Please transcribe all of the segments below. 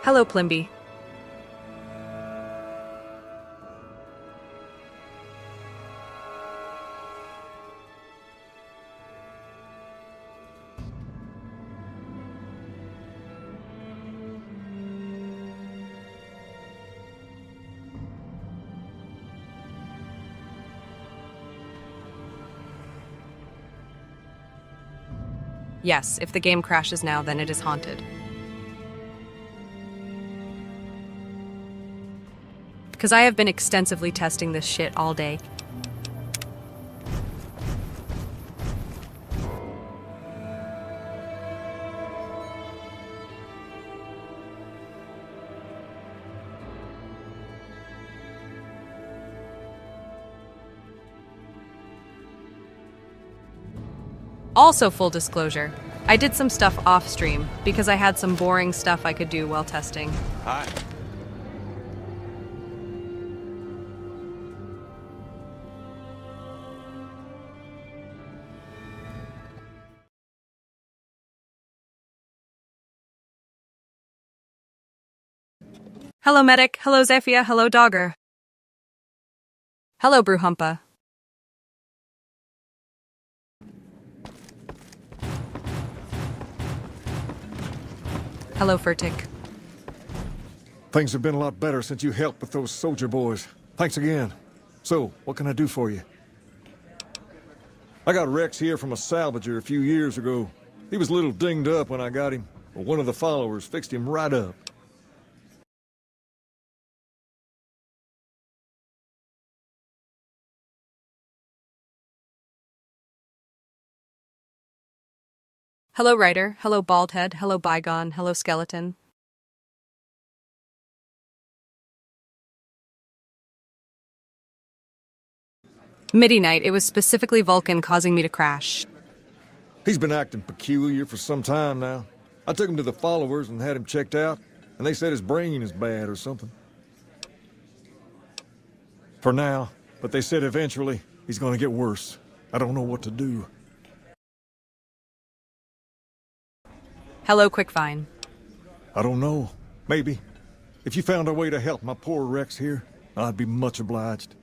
Hello, Plimby. Yes, if the game crashes now, then it is haunted. Because I have been extensively testing this shit all day. Also, full disclosure, I did some stuff off-stream because I had some boring stuff I could do while testing. Hi. Hello, Medic. Hello, Zephia. Hello, Dogger. Hello, Brewhumpa. Hello, Furtick. Things have been a lot better since you helped with those soldier boys. Thanks again. So, what can I do for you? I got Rex here from a salvager a few years ago. He was a little dinged up when I got him, but one of the followers fixed him right up. Hello, Ryder. Hello, Baldhead. Hello, Bygone. Hello, Skeleton. Midi Night, it was specifically Vulcan causing me to crash. He's been acting peculiar for some time now. I took him to the followers and had him checked out, and they said his brain is bad or something. For now, but they said eventually he's gonna get worse. I don't know what to do. Hello, Quickfine. I don't know. Maybe. If you found a way to help my poor Rex here, I'd be much obliged.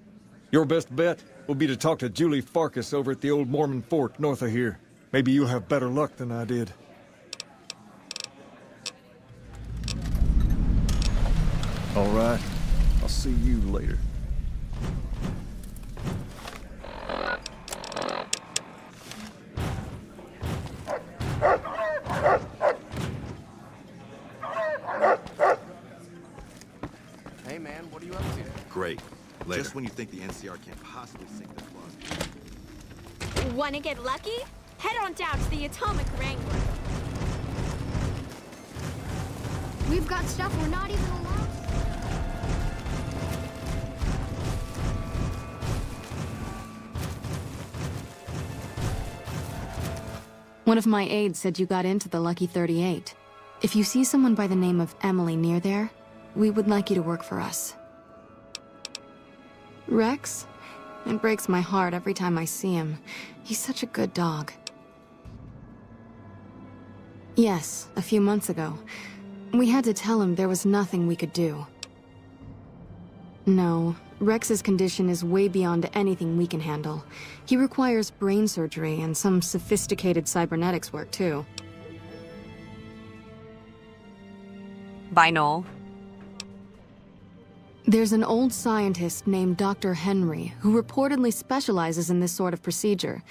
Your best bet will be to talk to Julie Farkas over at the old Mormon fort north of here. Maybe you'll have better luck than I did. All right. I'll see you later. Hey man, what are you up to? Great. Later. Just when you think the NCR can't possibly sink their claws. Wanna get lucky? Head on down to the Atomic Wrangler. We've got stuff we're not even allowed. One of my aides said you got into the Lucky 38. If you see someone by the name of Emily near there, we would like you to work for us. Rex? It breaks my heart every time I see him. He's such a good dog. Yes, a few months ago. We had to tell him there was nothing we could do. No, Rex's condition is way beyond anything we can handle. He requires brain surgery and some sophisticated cybernetics work, too. Bye, Noel. There's an old scientist named Dr. Henry who reportedly specializes in this sort of procedure.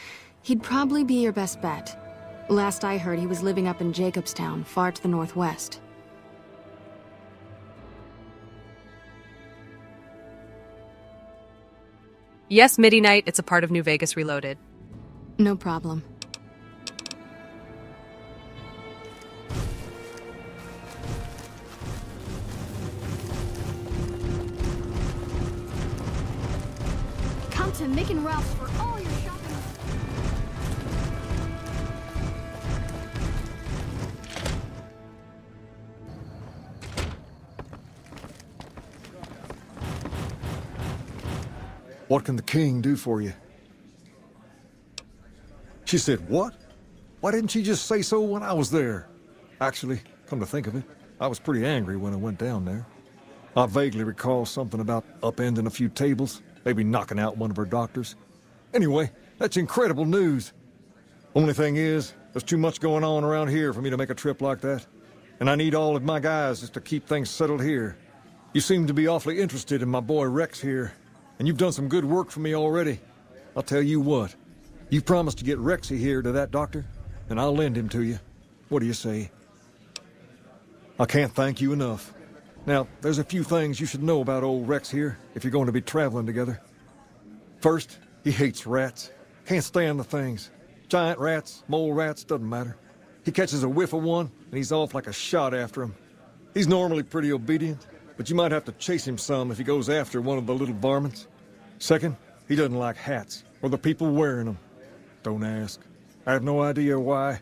He'd probably be your best bet. Last I heard, he was living up in Jacobstown, far to the northwest. Yes, Midi Night, it's a part of New Vegas Reloaded. No problem. Come to Mick and Ralph's for all your shopping. What can the king do for you? She said, what? Why didn't she just say so when I was there? Actually, come to think of it, I was pretty angry when I went down there. I vaguely recall something about upending a few tables, maybe knocking out one of her doctors. Anyway, that's incredible news. Only thing is, there's too much going on around here for me to make a trip like that. And I need all of my guys just to keep things settled here. You seem to be awfully interested in my boy Rex here, and you've done some good work for me already. I'll tell you what, you promised to get Rexy here to that doctor, and I'll lend him to you. What do you say? I can't thank you enough. Now, there's a few things you should know about old Rex here if you're going to be traveling together. First, he hates rats. Can't stand the things. Giant rats, mole rats, doesn't matter. He catches a whiff of one, and he's off like a shot after him. He's normally pretty obedient, but you might have to chase him some if he goes after one of the little varmints. Second, he doesn't like hats, or the people wearing them. Don't ask. I have no idea why.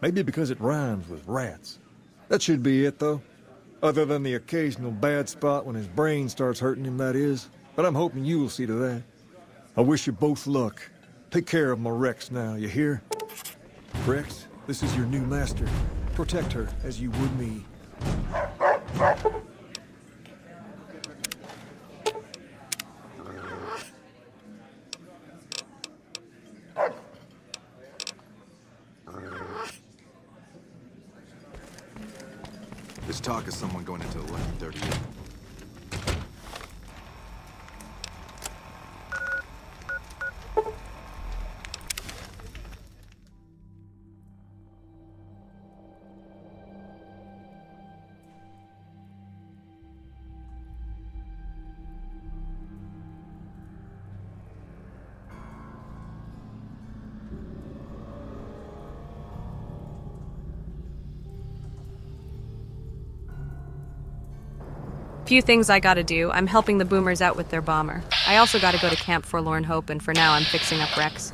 Maybe because it rhymes with rats. That should be it, though. Other than the occasional bad spot when his brain starts hurting him, that is. But I'm hoping you'll see to that. I wish you both luck. Take care of my Rex now, you hear? Rex, this is your new master. Protect her as you would me. There's talk of someone going into the Lucky 38. Few things I gotta do. I'm helping the boomers out with their bomber. I also gotta go to Camp Forlorn Hope, and for now I'm fixing up Rex.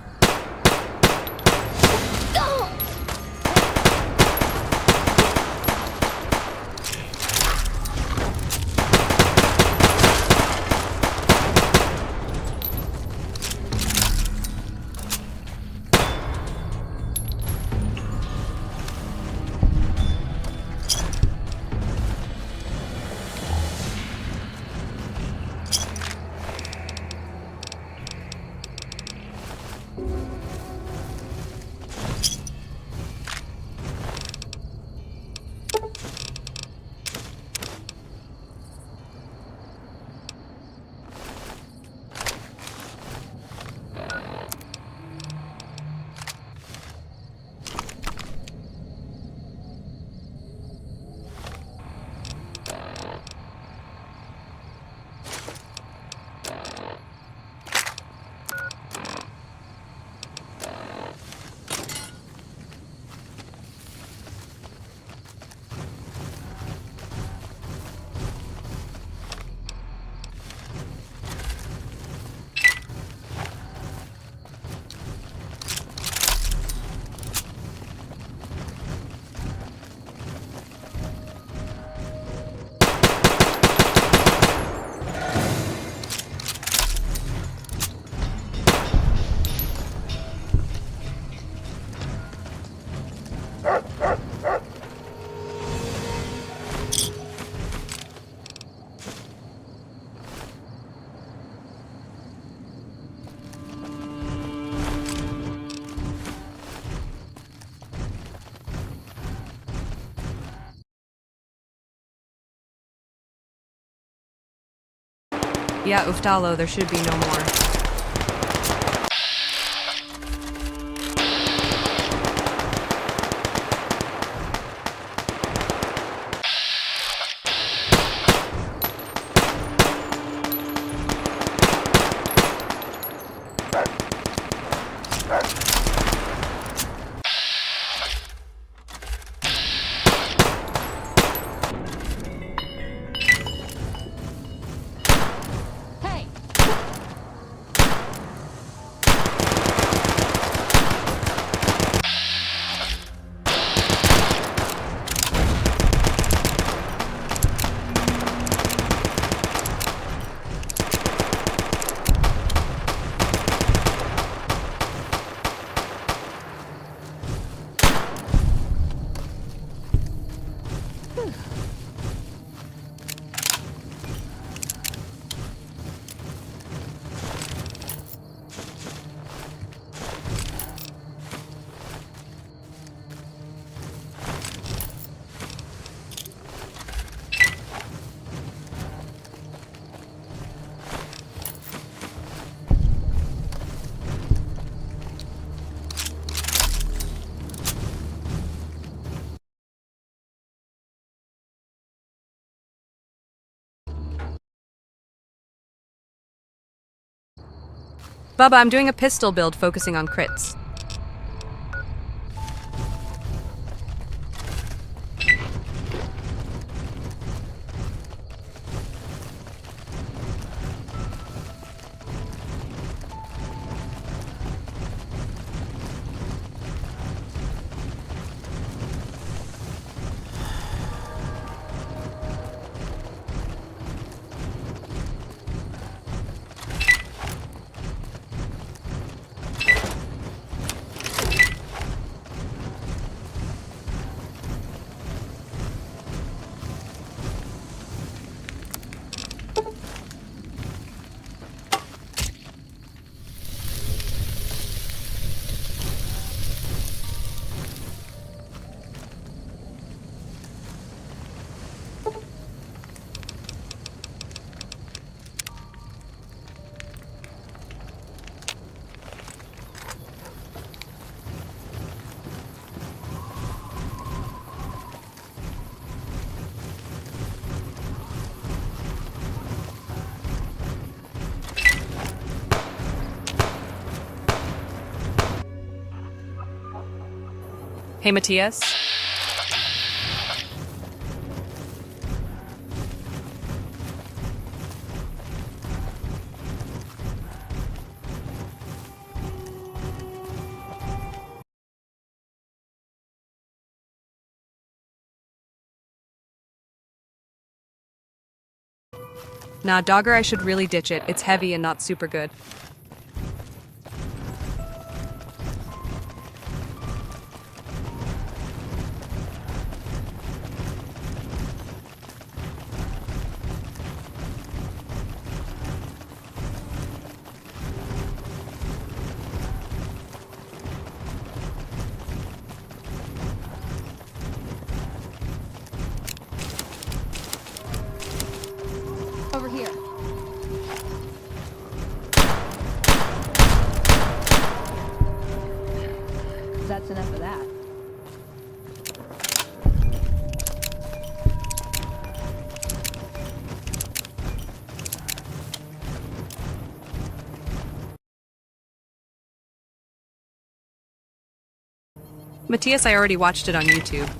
Yeah, Uftalo, there should be no more. Bubba, I'm doing a pistol build focusing on crits. Hey, Matthias. Nah, Dogger, I should really ditch it. It's heavy and not super good. Over here. That's enough of that. Matthias, I already watched it on YouTube.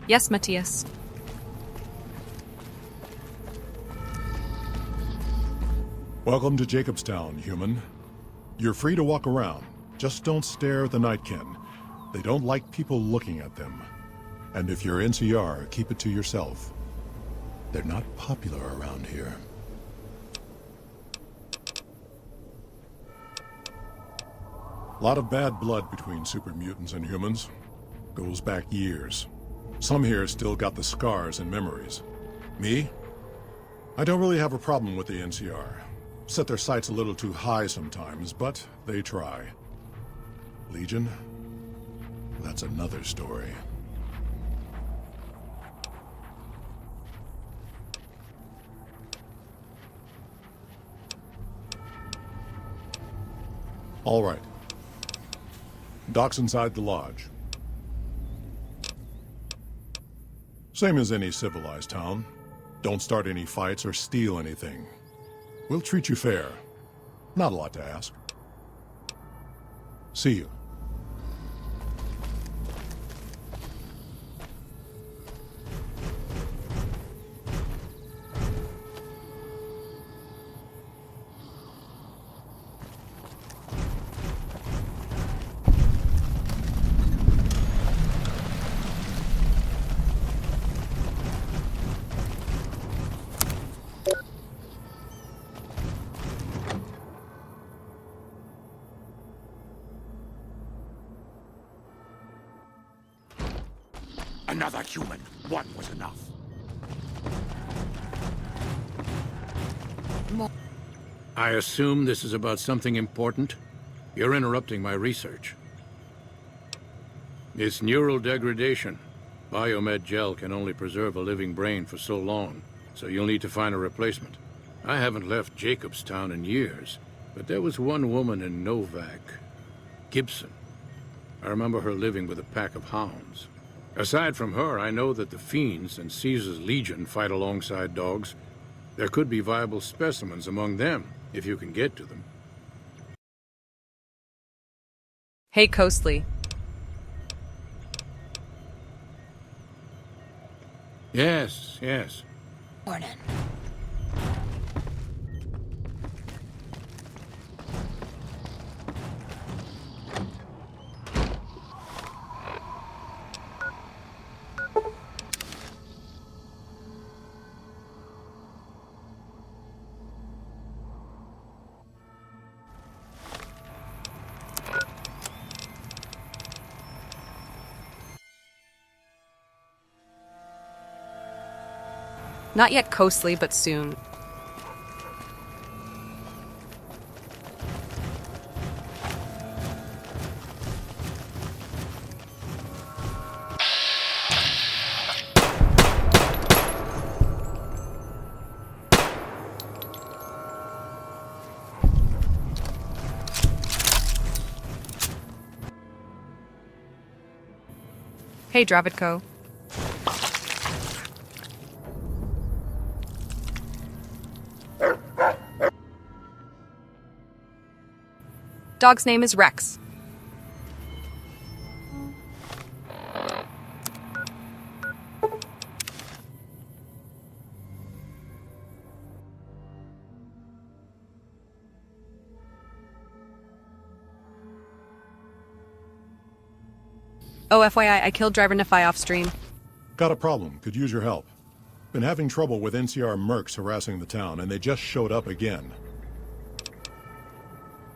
Yes, Matthias. Welcome to Jacobstown, human. You're free to walk around. Just don't stare at the Nightkin. They don't like people looking at them. And if you're NCR, keep it to yourself. They're not popular around here. A lot of bad blood between super mutants and humans. Goes back years. Some here still got the scars and memories. Me? I don't really have a problem with the NCR. Set their sights a little too high sometimes, but they try. Legion? That's another story. All right. Docks inside the lodge. Same as any civilized town. Don't start any fights or steal anything. We'll treat you fair. Not a lot to ask. See you. Another human. One was enough. I assume this is about something important? You're interrupting my research. It's neural degradation. Biomed gel can only preserve a living brain for so long, so you'll need to find a replacement. I haven't left Jacobstown in years, but there was one woman in Novak, Gibson. I remember her living with a pack of hounds. Aside from her, I know that the Fiends and Caesar's Legion fight alongside dogs. There could be viable specimens among them, if you can get to them. Hey, Coastly. Yes, yes. Morning. Not yet Coastly, but soon. Hey, Dravidko. Dog's name is Rex. Oh, FYI, I killed Driver Nephi off stream. Got a problem. Could use your help. Been having trouble with NCR mercs harassing the town, and they just showed up again.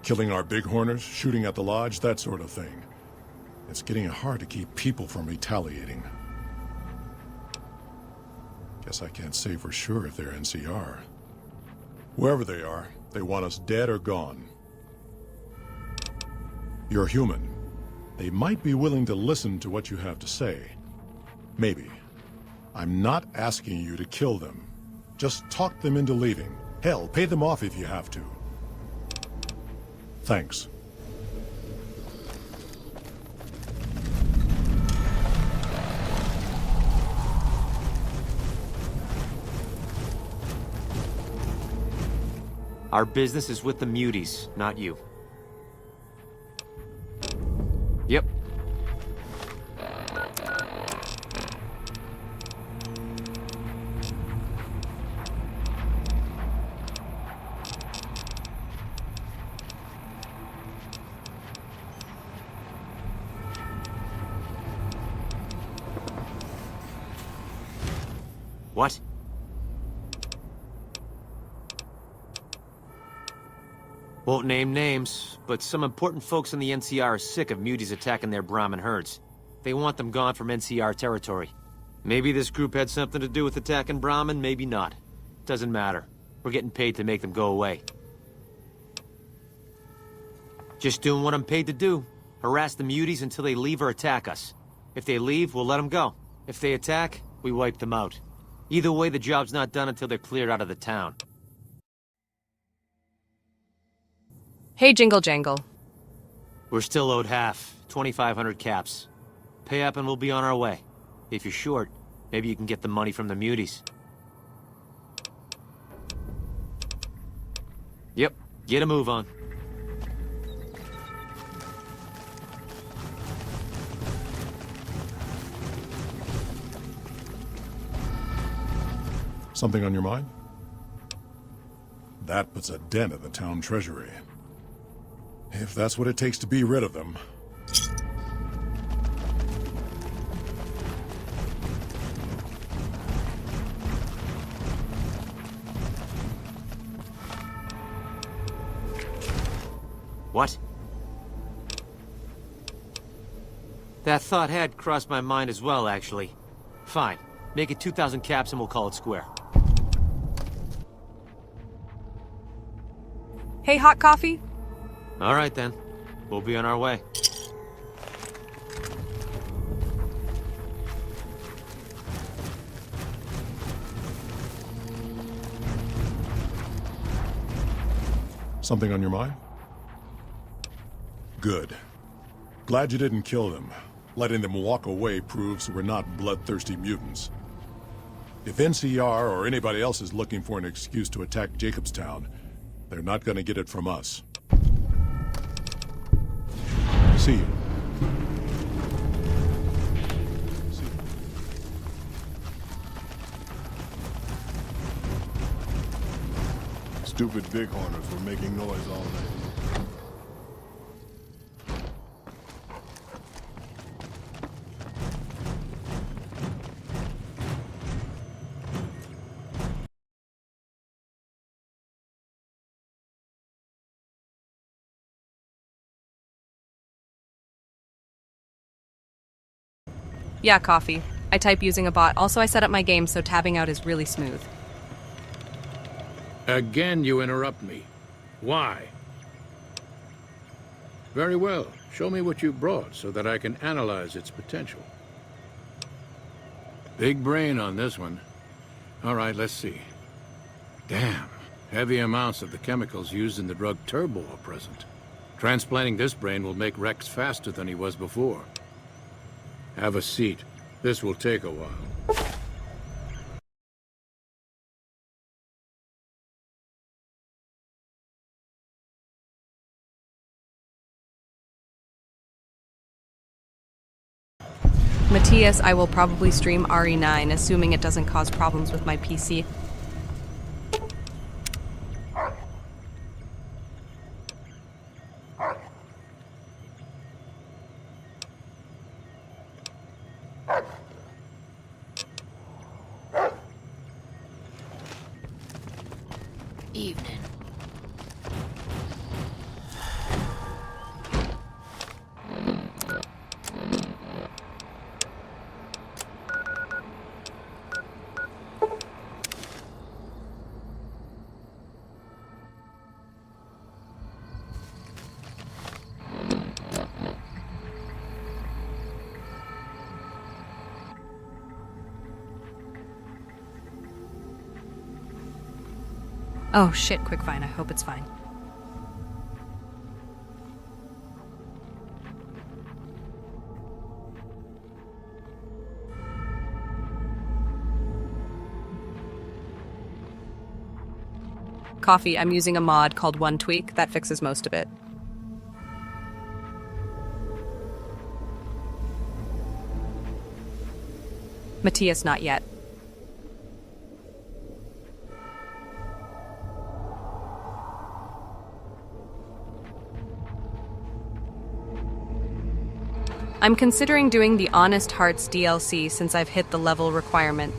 Killing our bighorners, shooting at the lodge, that sort of thing. It's getting hard to keep people from retaliating. Guess I can't say for sure if they're NCR. Whoever they are, they want us dead or gone. You're human. They might be willing to listen to what you have to say. Maybe. I'm not asking you to kill them. Just talk them into leaving. Hell, pay them off if you have to. Thanks. Our business is with the muties, not you. Yep. What? Won't name names, but some important folks in the NCR are sick of muties attacking their Brahmin herds. They want them gone from NCR territory. Maybe this group had something to do with attacking Brahmin, maybe not. Doesn't matter. We're getting paid to make them go away. Just doing what I'm paid to do. Harass the muties until they leave or attack us. If they leave, we'll let them go. If they attack, we wipe them out. Either way, the job's not done until they're cleared out of the town. Hey, Jingle Jangle. We're still owed half, 2,500 caps. Pay up and we'll be on our way. If you're short, maybe you can get the money from the muties. Yep, get a move on. Something on your mind? That puts a dent in the town treasury. If that's what it takes to be rid of them. What? That thought had crossed my mind as well, actually. Fine. Make it 2,000 caps and we'll call it square. Hey, hot coffee? All right, then. We'll be on our way. Something on your mind? Good. Glad you didn't kill them. Letting them walk away proves we're not bloodthirsty mutants. If NCR or anybody else is looking for an excuse to attack Jacobstown, they're not gonna get it from us. See you. Stupid bighorners were making noise all night. Yeah, coffee. I type using a bot. Also, I set up my game so tabbing out is really smooth. Again, you interrupt me. Why? Very well. Show me what you brought so that I can analyze its potential. Big brain on this one. All right, let's see. Damn. Heavy amounts of the chemicals used in the drug Turbo are present. Transplanting this brain will make Rex faster than he was before. Have a seat. This will take a while. Matthias, I will probably stream RE9, assuming it doesn't cause problems with my PC. Evening. Oh shit, quick find. I hope it's fine. Coffee, I'm using a mod called One Tweak that fixes most of it. Matthias, not yet. I'm considering doing the Honest Hearts DLC since I've hit the level requirement.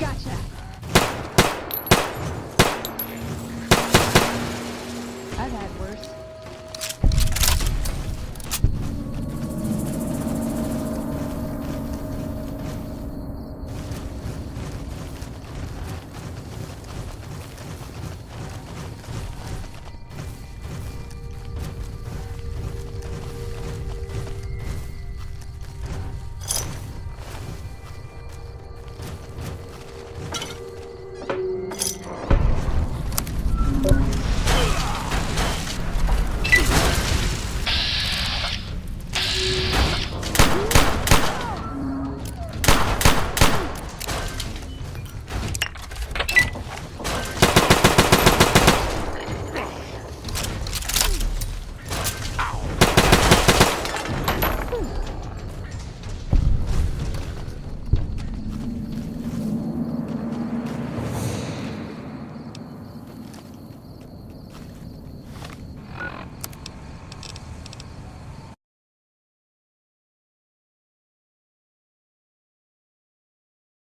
Gotcha. I've had worse.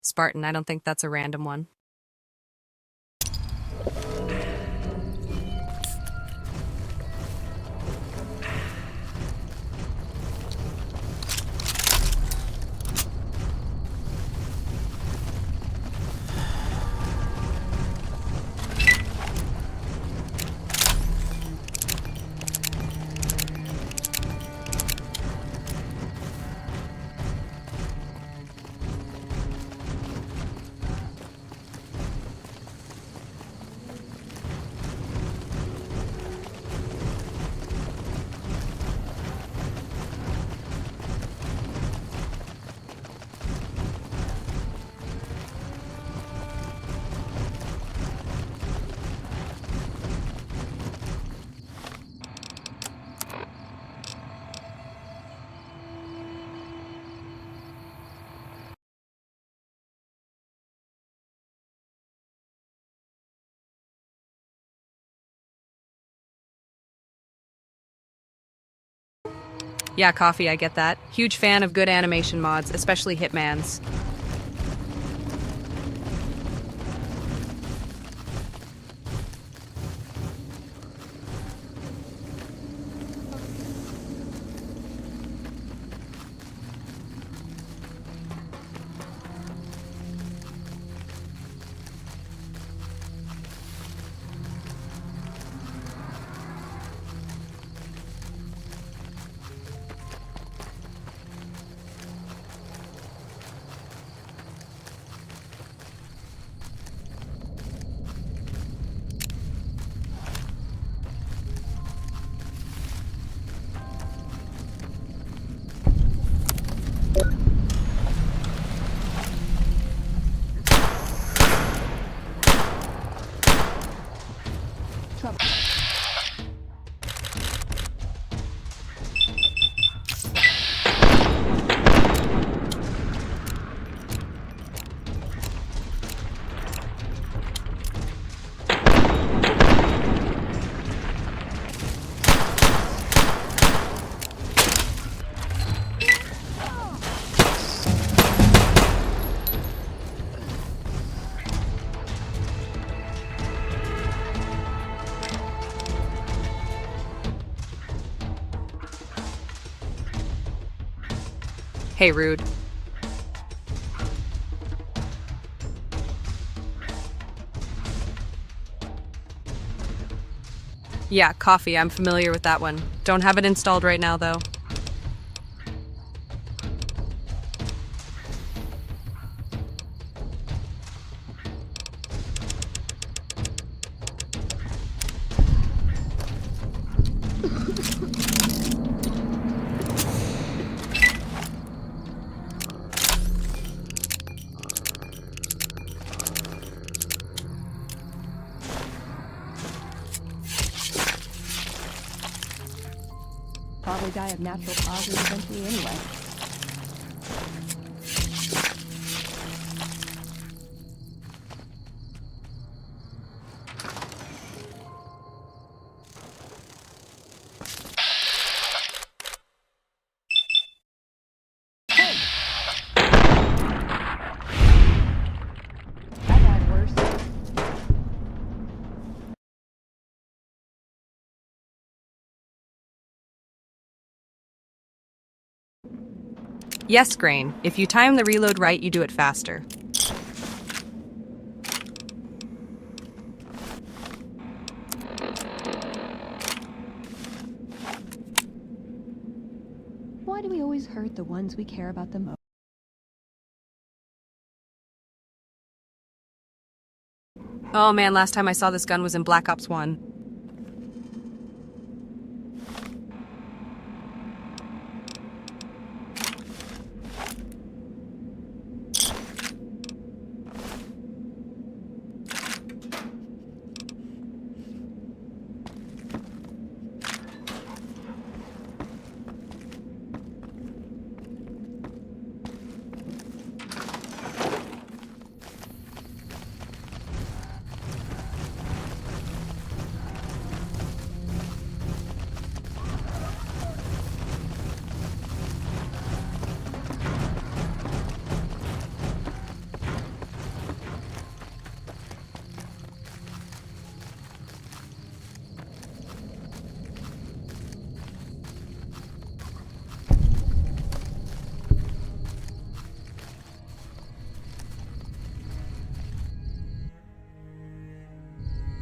Spartan, I don't think that's a random one. Yeah, Coffee, I get that. Huge fan of good animation mods, especially Hitman's. Hey, Rude. Yeah, Coffee, I'm familiar with that one. Don't have it installed right now, though. Probably die of natural causes eventually anyway. That got worse. Yes, Grain. If you time the reload right, you do it faster. Why do we always hurt the ones we care about the most? Oh man, last time I saw this gun was in Black Ops 1.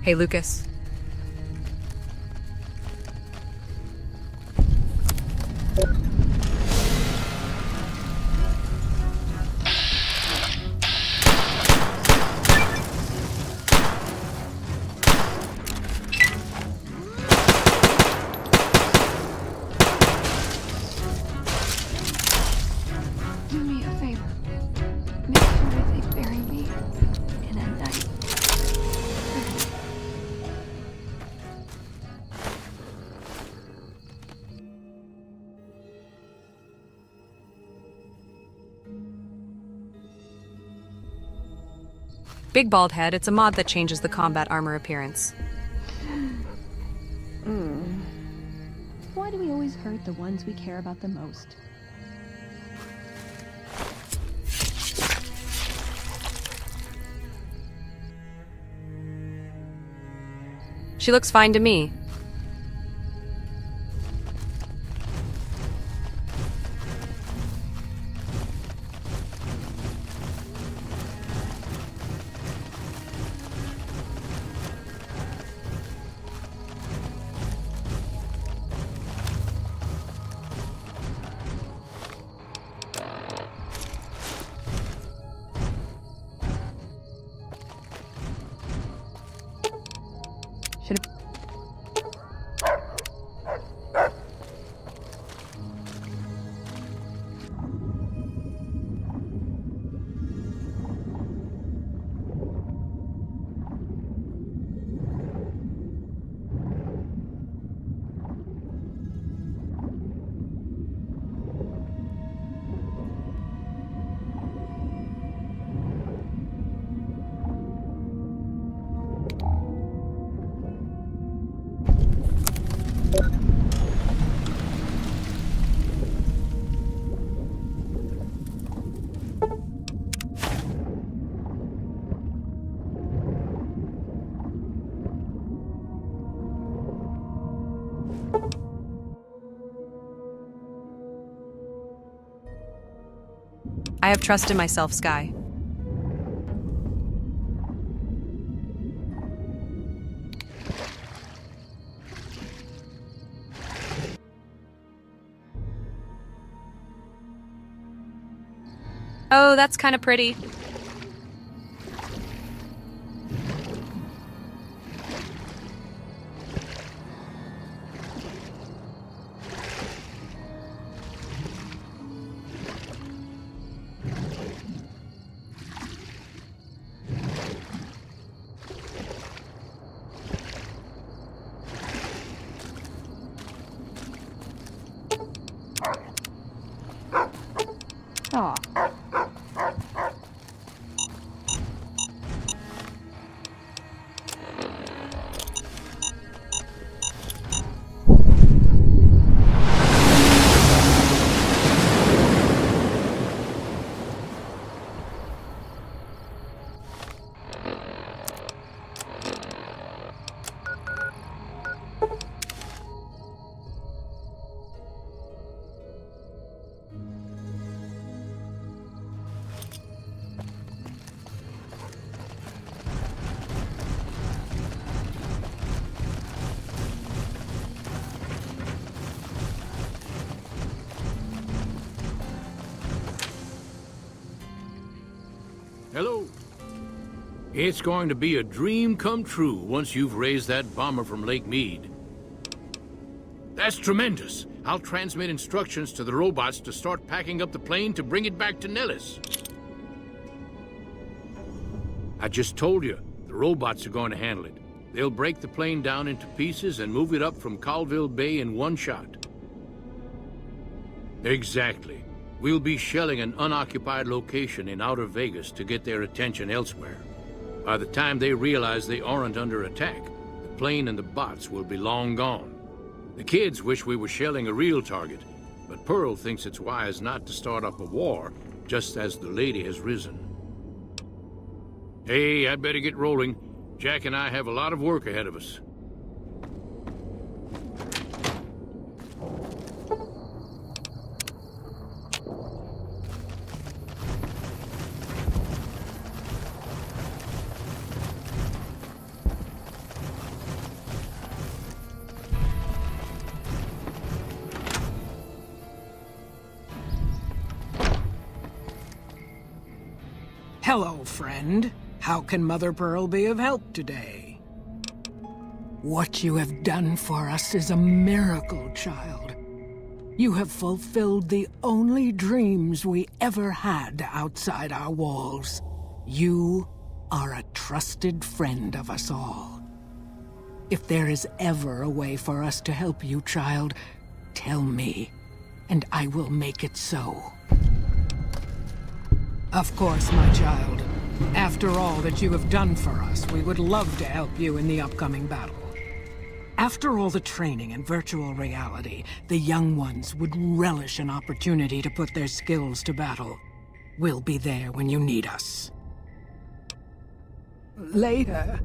Hey, Lucas. Do me a favor. Make sure they bury me in a nice. Big Bald Head, it's a mod that changes the combat armor appearance. Why do we always hurt the ones we care about the most? She looks fine to me. I have trust in myself, Sky. Oh, that's kind of pretty. Aw. Hello. It's going to be a dream come true once you've raised that bomber from Lake Mead. That's tremendous. I'll transmit instructions to the robots to start packing up the plane to bring it back to Nellis. I just told you, the robots are going to handle it. They'll break the plane down into pieces and move it up from Colville Bay in one shot. Exactly. We'll be shelling an unoccupied location in outer Vegas to get their attention elsewhere. By the time they realize they aren't under attack, the plane and the bots will be long gone. The kids wish we were shelling a real target, but Pearl thinks it's wise not to start up a war just as the lady has risen. Hey, I'd better get rolling. Jack and I have a lot of work ahead of us. Hello, friend. How can Mother Pearl be of help today? What you have done for us is a miracle, child. You have fulfilled the only dreams we ever had outside our walls. You are a trusted friend of us all. If there is ever a way for us to help you, child, tell me, and I will make it so. Of course, my child. After all that you have done for us, we would love to help you in the upcoming battle. After all the training in virtual reality, the young ones would relish an opportunity to put their skills to battle. We'll be there when you need us. Later.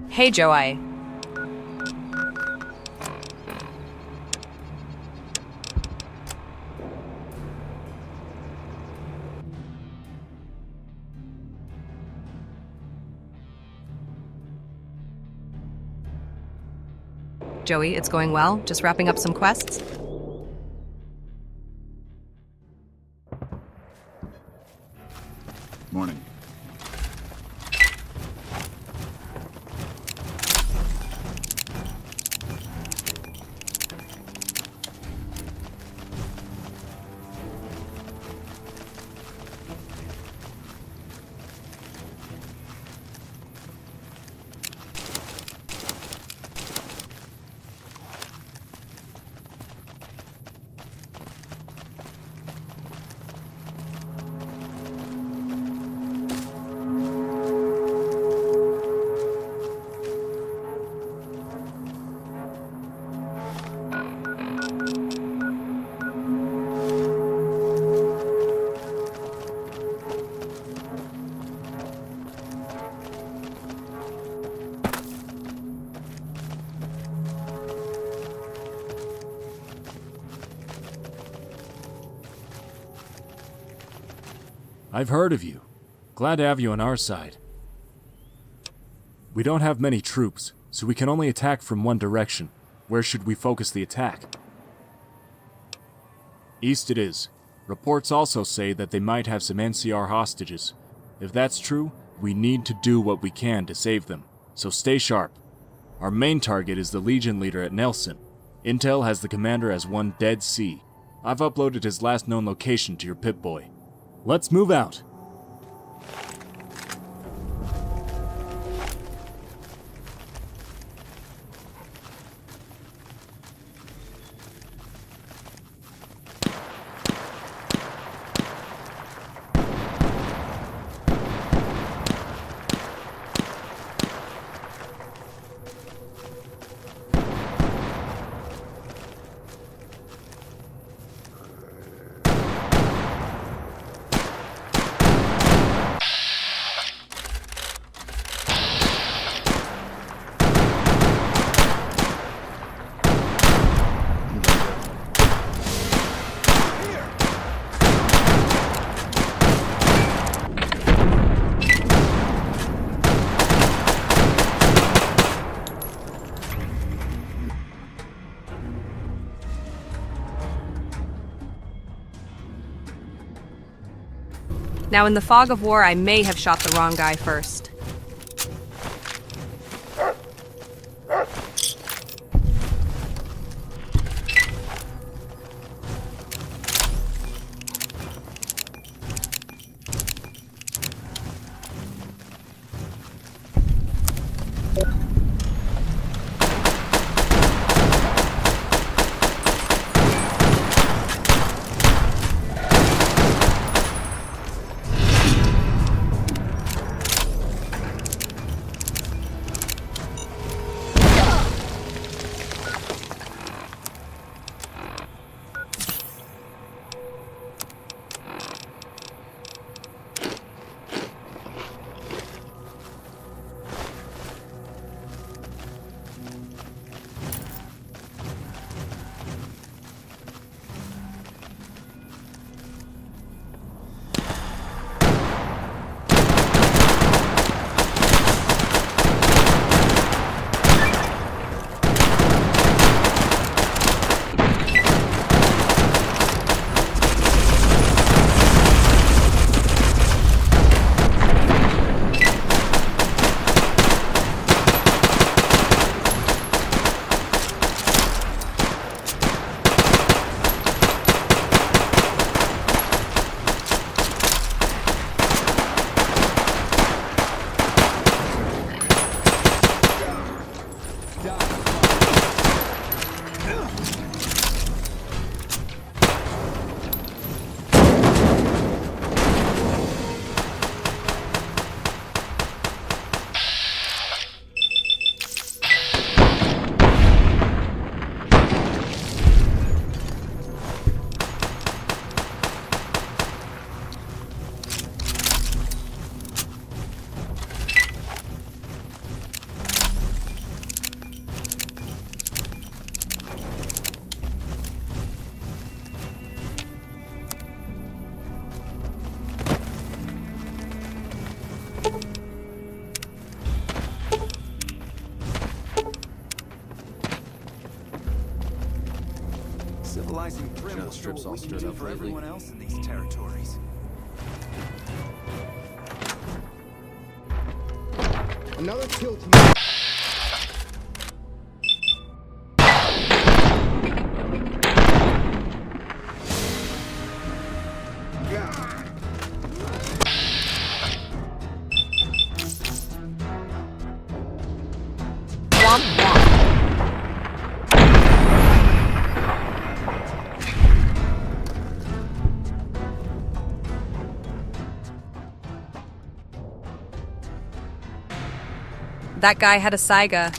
Hey, Joey. Joey, it's going well. Just wrapping up some quests. Morning. I've heard of you. Glad to have you on our side. We don't have many troops, so we can only attack from one direction. Where should we focus the attack? East it is. Reports also say that they might have some NCR hostages. If that's true, we need to do what we can to save them, so stay sharp. Our main target is the Legion leader at Nelson. Intel has the commander as one Dead Sea. I've uploaded his last known location to your Pip-Boy. Let's move out. Now, in the fog of war, I may have shot the wrong guy first. Utilizing Grim will show what we can do for everyone else in these territories. Another kill to me. That guy had a Saiga.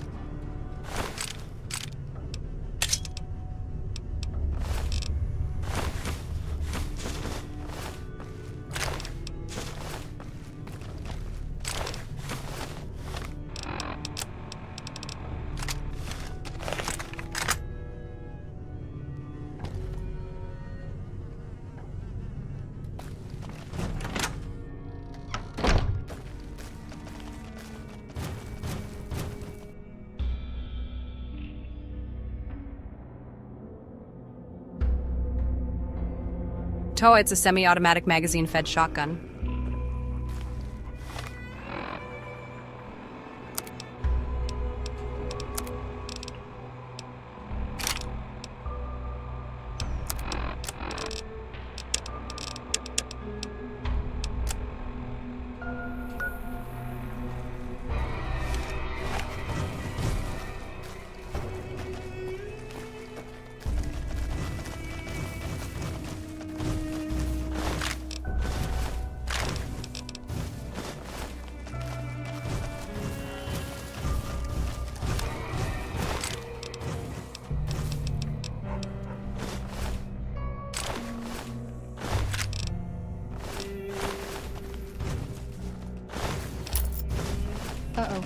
Toa, it's a semi-automatic magazine-fed shotgun. Uh-oh.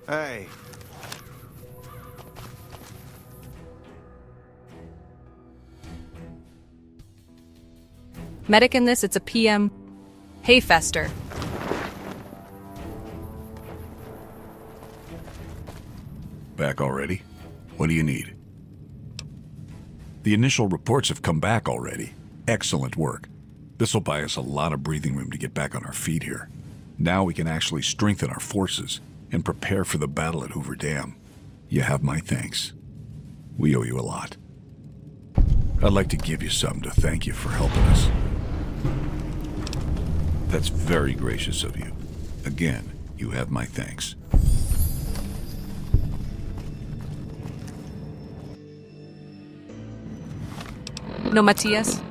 Hey. Medic in this, it's a PM. Hey, Fester. Back already? What do you need? The initial reports have come back already. Excellent work. This'll buy us a lot of breathing room to get back on our feet here. Now we can actually strengthen our forces and prepare for the battle at Hoover Dam. You have my thanks. We owe you a lot. I'd like to give you some to thank you for helping us. That's very gracious of you. Again, you have my thanks. No, Matias?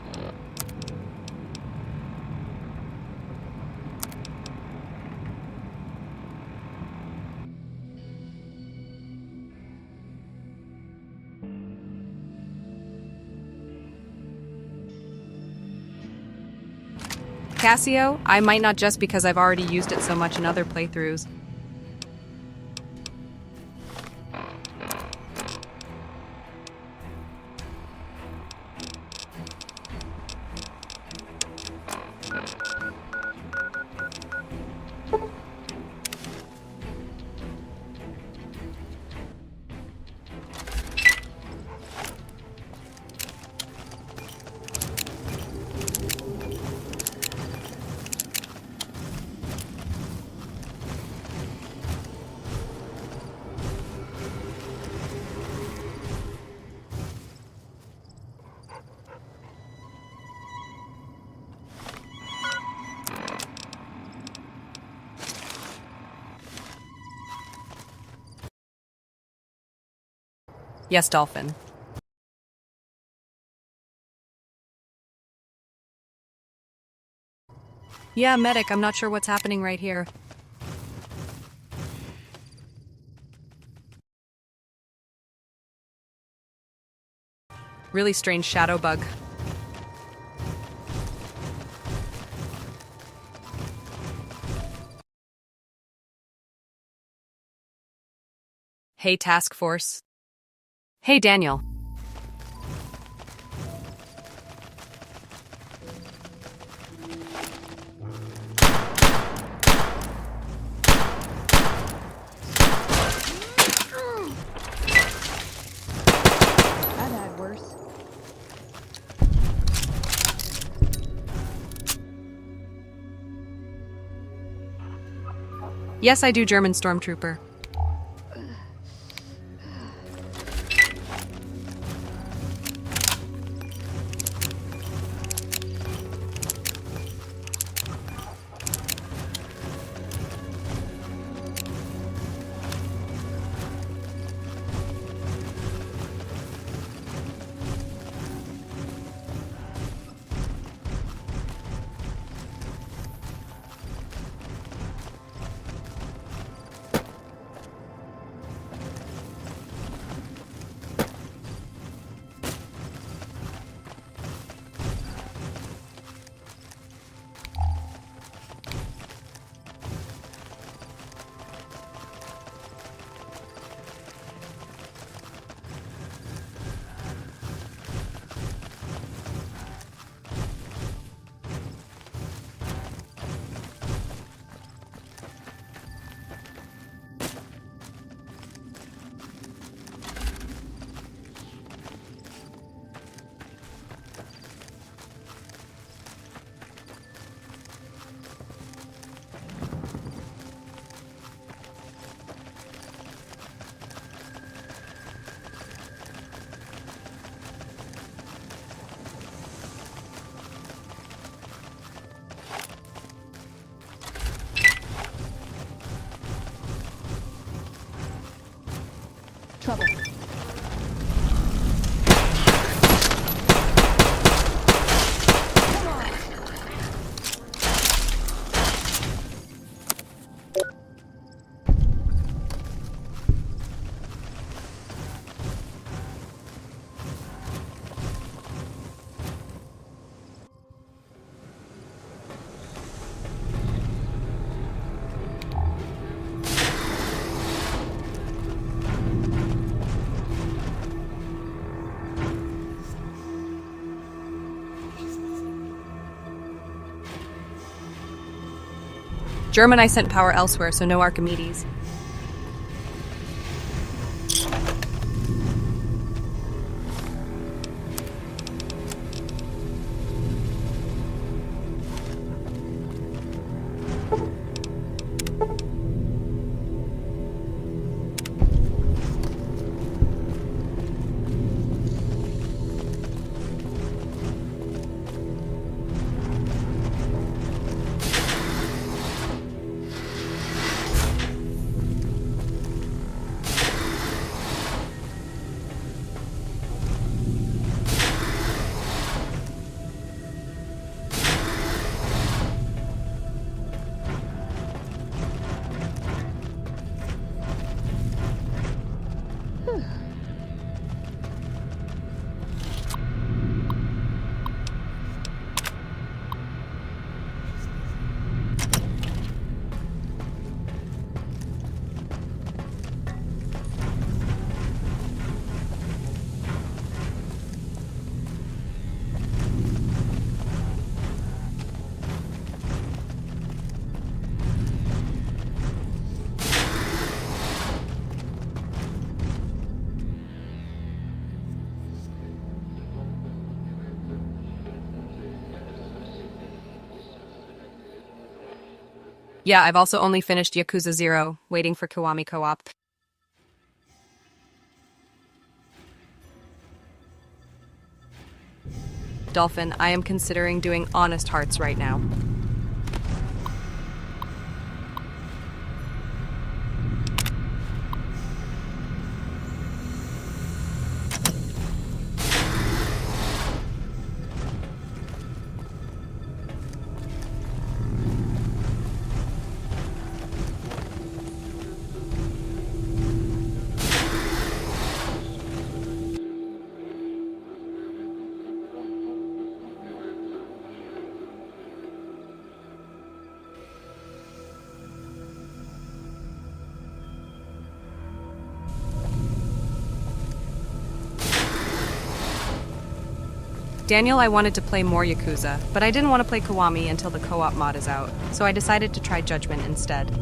Cassio, I might not just because I've already used it so much in other playthroughs. Yes, Dolphin. Yeah, medic, I'm not sure what's happening right here. Really strange shadow bug. Hey, task force. Hey, Daniel. I've had worse. Yes, I do, German stormtrooper. Trouble. German, I sent power elsewhere, so no Archimedes. Yeah, I've also only finished Yakuza 0, waiting for Kiwami co-op. Dolphin, I am considering doing Honest Hearts right now. Daniel, I wanted to play more Yakuza, but I didn't want to play Kiwami until the co-op mod is out, so I decided to try Judgment instead.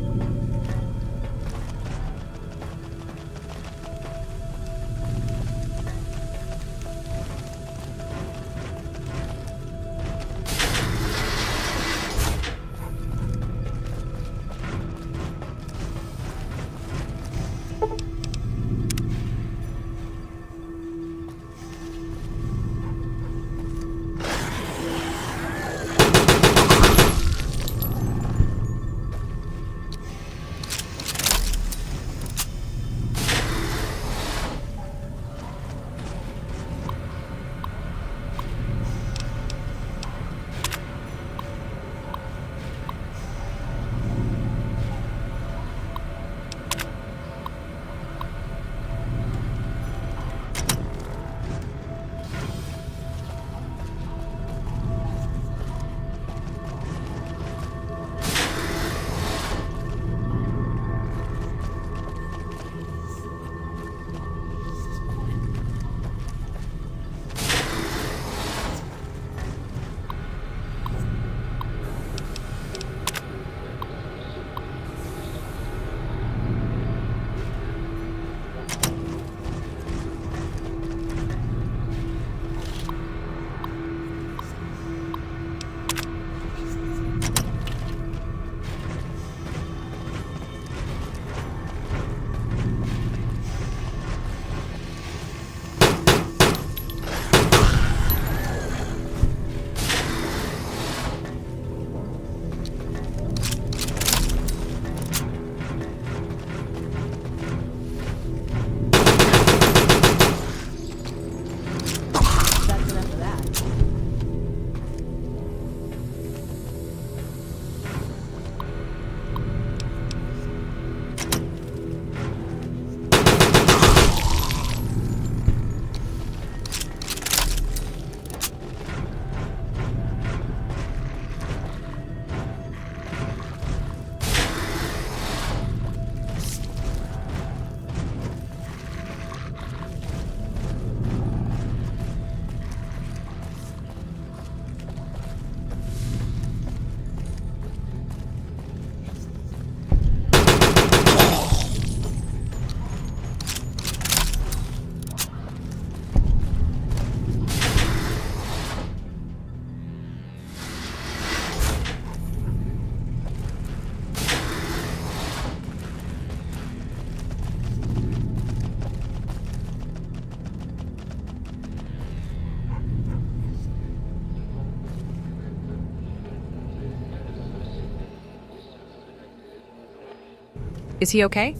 Is he okay?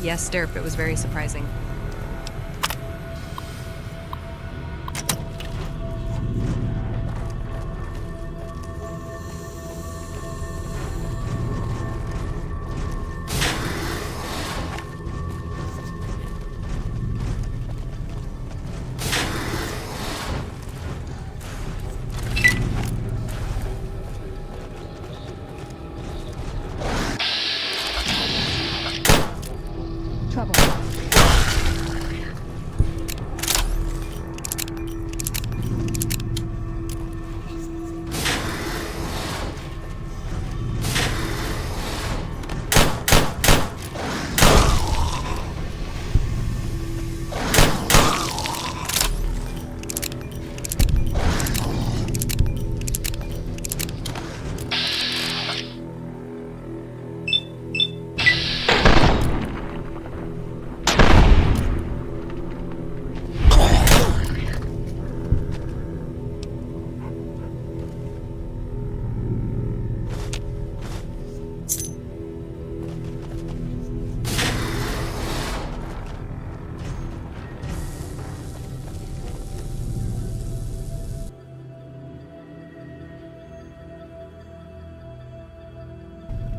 Yes, Derp, it was very surprising. Trouble.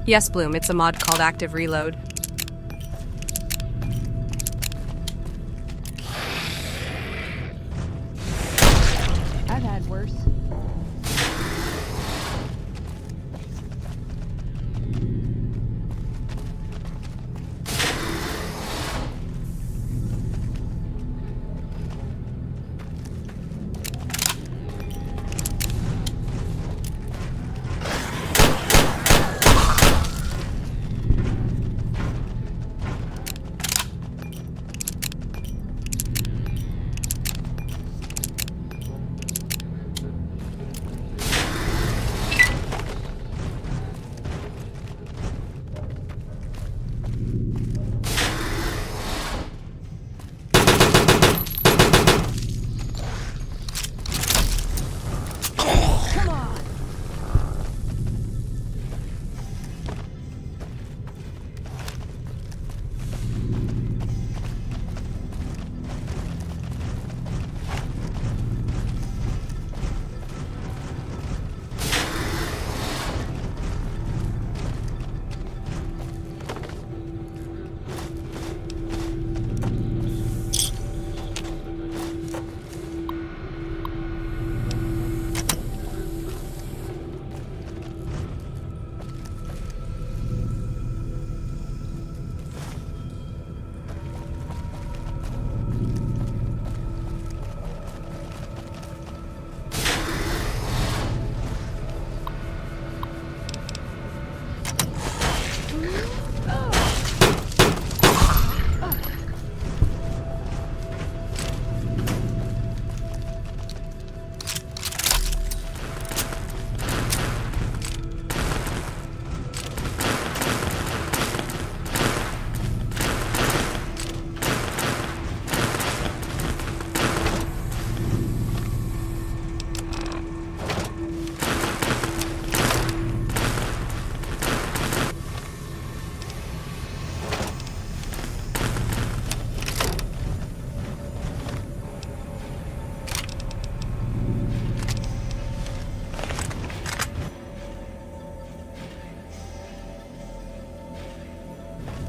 Yes, Bloom, it's a mod called Active Reload. I've had worse.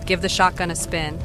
Give the shotgun a spin.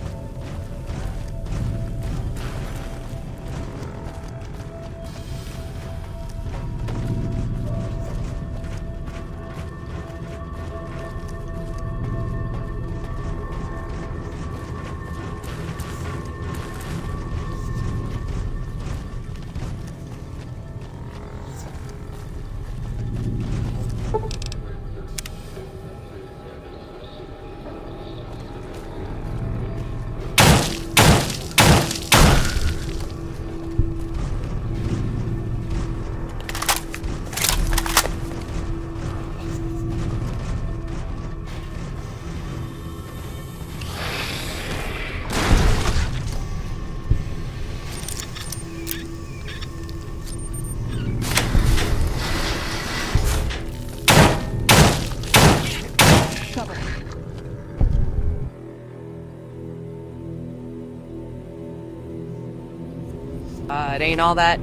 It ain't all that.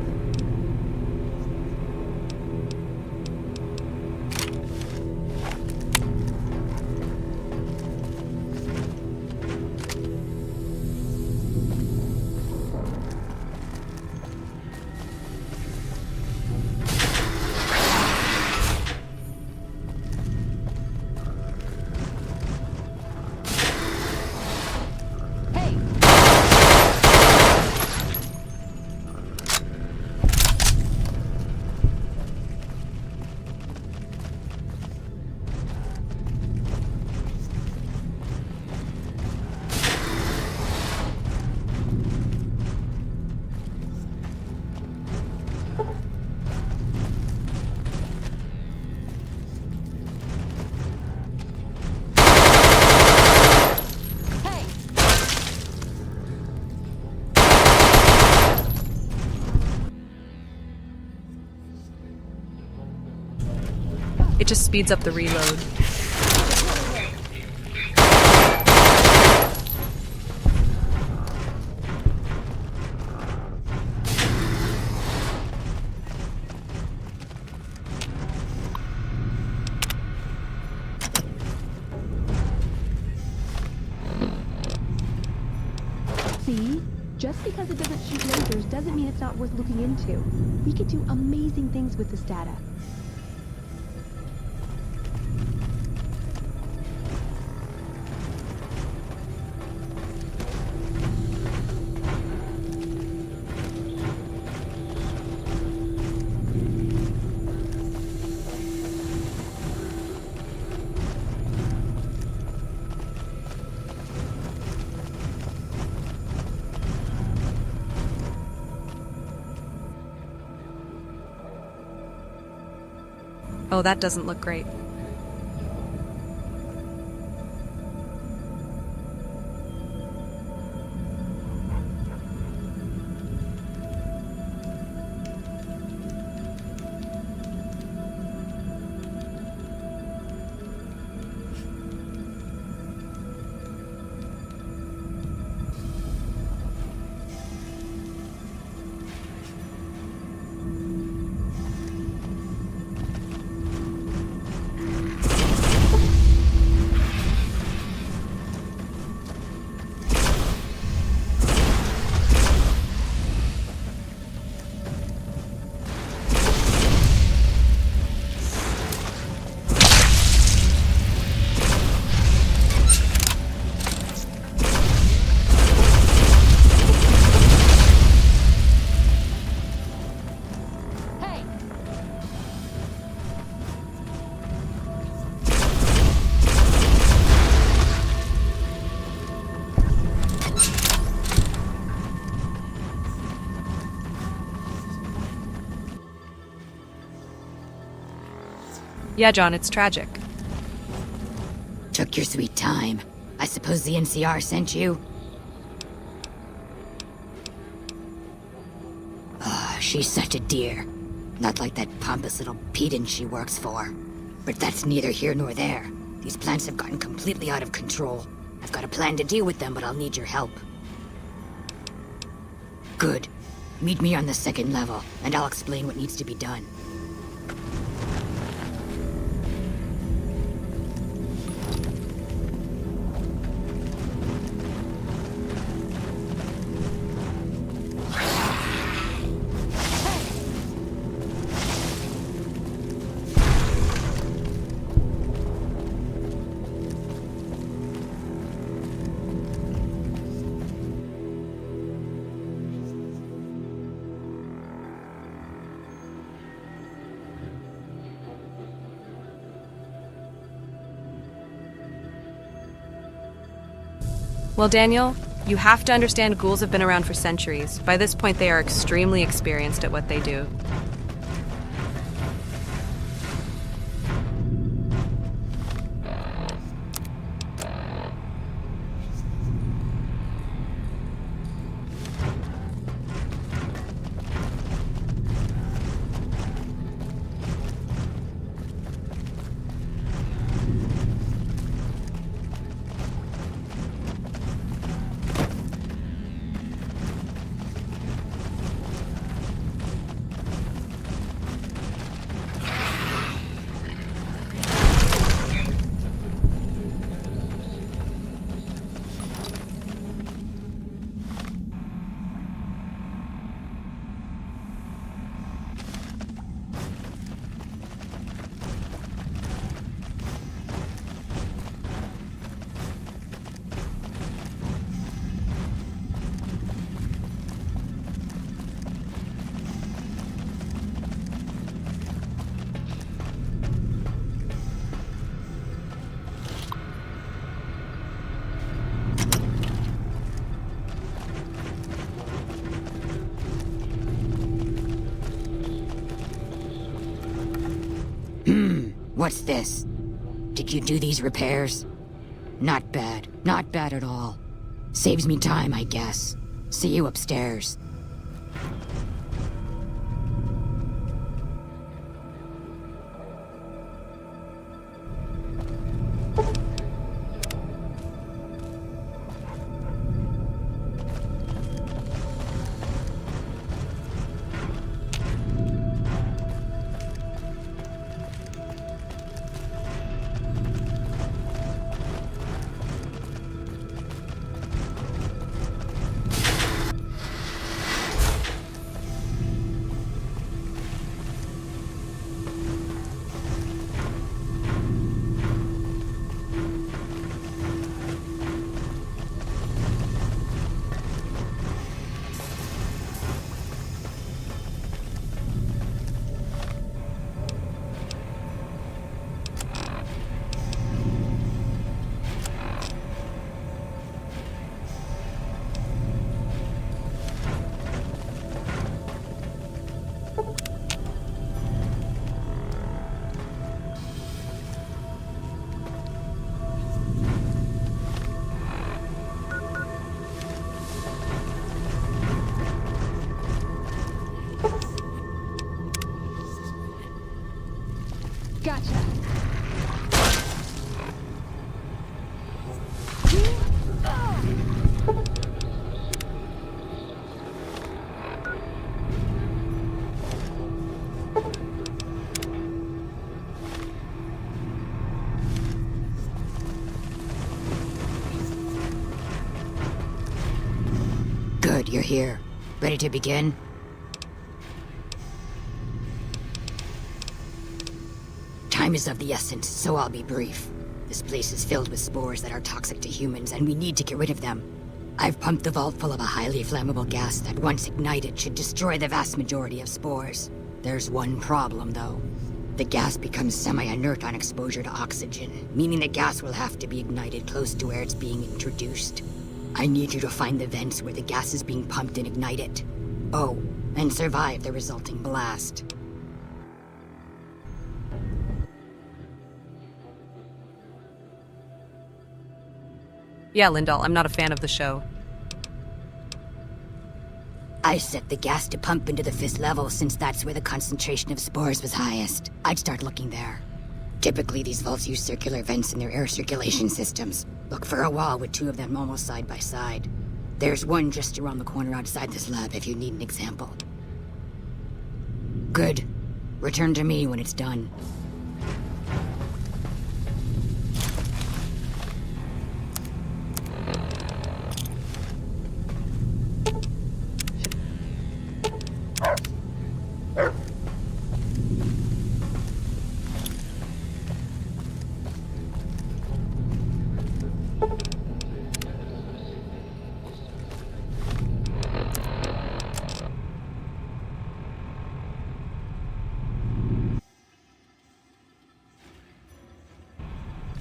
Hey, just speeds up the reload. See? Just because it doesn't shoot lasers doesn't mean it's not worth looking into. We could do amazing things with this data. Oh, that doesn't look great. Yeah, John, it's tragic. Took your sweet time. I suppose the NCR sent you? Ah, she's such a dear. Not like that pompous little pedant she works for. But that's neither here nor there. These plants have gotten completely out of control. I've got a plan to deal with them, but I'll need your help. Good. Meet me on the second level, and I'll explain what needs to be done. Well, Daniel, you have to understand ghouls have been around for centuries. By this point, they are extremely experienced at what they do. What's this? Did you do these repairs? Not bad. Not bad at all. Saves me time, I guess. See you upstairs. Good, you're here. Ready to begin? Time is of the essence, so I'll be brief. This place is filled with spores that are toxic to humans, and we need to get rid of them. I've pumped the vault full of a highly flammable gas that, once ignited, should destroy the vast majority of spores. There's one problem, though. The gas becomes semi-inert on exposure to oxygen, meaning the gas will have to be ignited close to where it's being introduced. I need you to find the vents where the gas is being pumped and ignite it. Oh, and survive the resulting blast. Yeah, Lindahl, I'm not a fan of the show. I set the gas to pump into the 5th level since that's where the concentration of spores was highest. I'd start looking there. Typically, these vaults use circular vents in their air circulation systems. Look for a wall with 2 of them almost side by side. There's one just around the corner outside this lab if you need an example. Good. Return to me when it's done.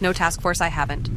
No task force, I haven't.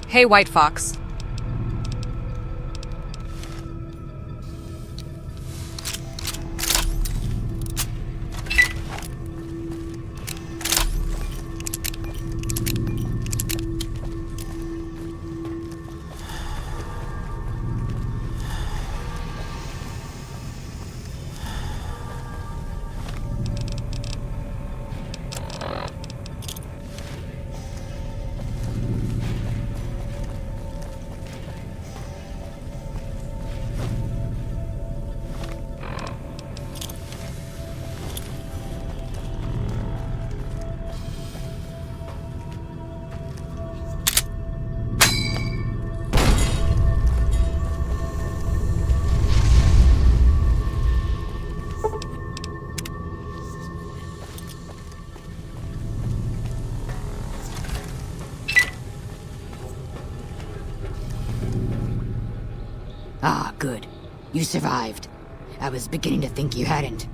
Hey, White Fox. Ah, good. You survived. I was beginning to think you hadn't.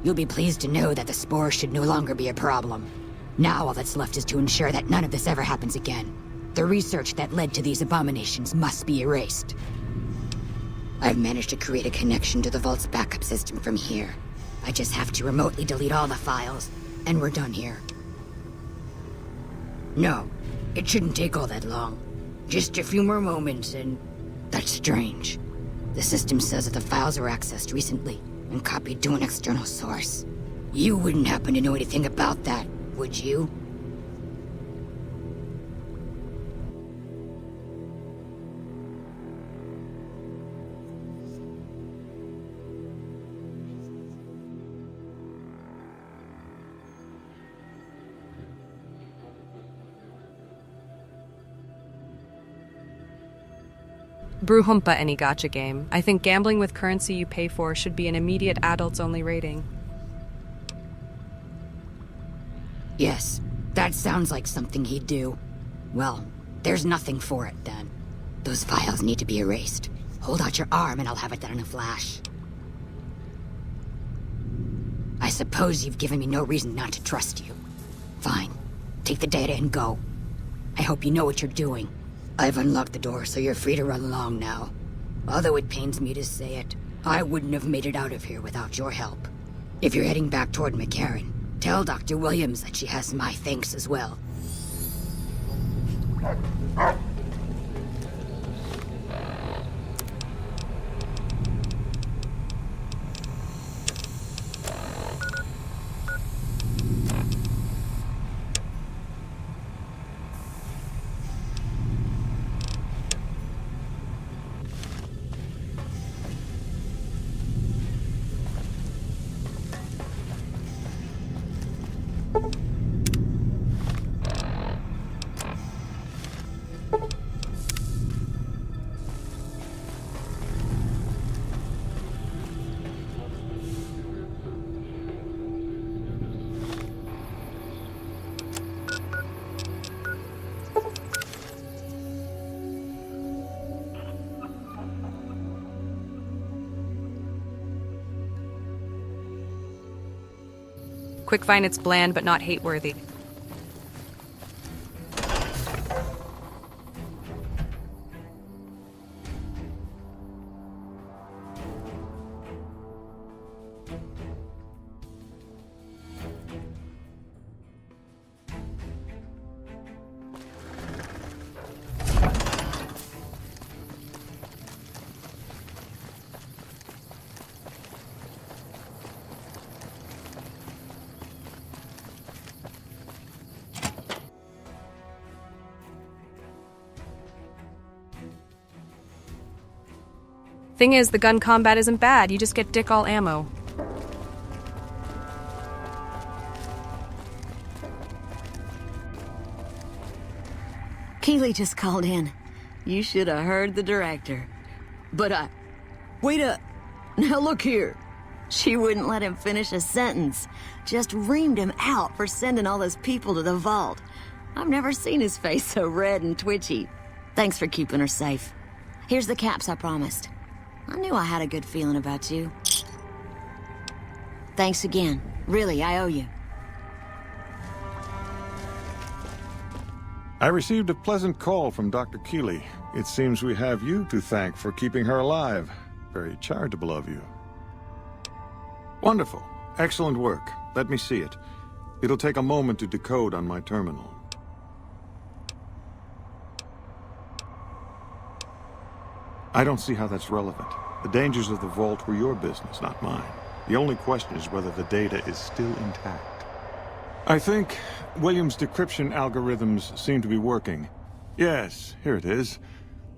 You'll be pleased to know that the spore should no longer be a problem. Now all that's left is to ensure that none of this ever happens again. The research that led to these abominations must be erased. I've managed to create a connection to the vault's backup system from here. I just have to remotely delete all the files, and we're done here. No, it shouldn't take all that long. Just a few more moments, and... That's strange. The system says that the files were accessed recently and copied to an external source. You wouldn't happen to know anything about that, would you? Bruhumpa any gacha game. I think gambling with currency you pay for should be an immediate adults-only rating. Yes, that sounds like something he'd do. Well, there's nothing for it then. Those files need to be erased. Hold out your arm and I'll have it done in a flash. I suppose you've given me no reason not to trust you. Fine. Take the data and go. I hope you know what you're doing. I've unlocked the door, so you're free to run along now. Although it pains me to say it, I wouldn't have made it out of here without your help. If you're heading back toward McCarran, tell Dr. Williams that she has my thanks as well. Quickvine, it's bland but not hate-worthy. Thing is, the gun combat isn't bad. You just get dick all ammo. Keeley just called in. You should have heard the director. But wait up. Now look here. She wouldn't let him finish a sentence. Just reamed him out for sending all those people to the vault. I've never seen his face so red and twitchy. Thanks for keeping her safe. Here's the caps I promised. I knew I had a good feeling about you. Thanks again. Really, I owe you. I received a pleasant call from Dr. Keeley. It seems we have you to thank for keeping her alive. Very charitable of you. Wonderful. Excellent work. Let me see it. It'll take a moment to decode on my terminal. I don't see how that's relevant. The dangers of the vault were your business, not mine. The only question is whether the data is still intact. I think Williams' decryption algorithms seem to be working. Yes, here it is.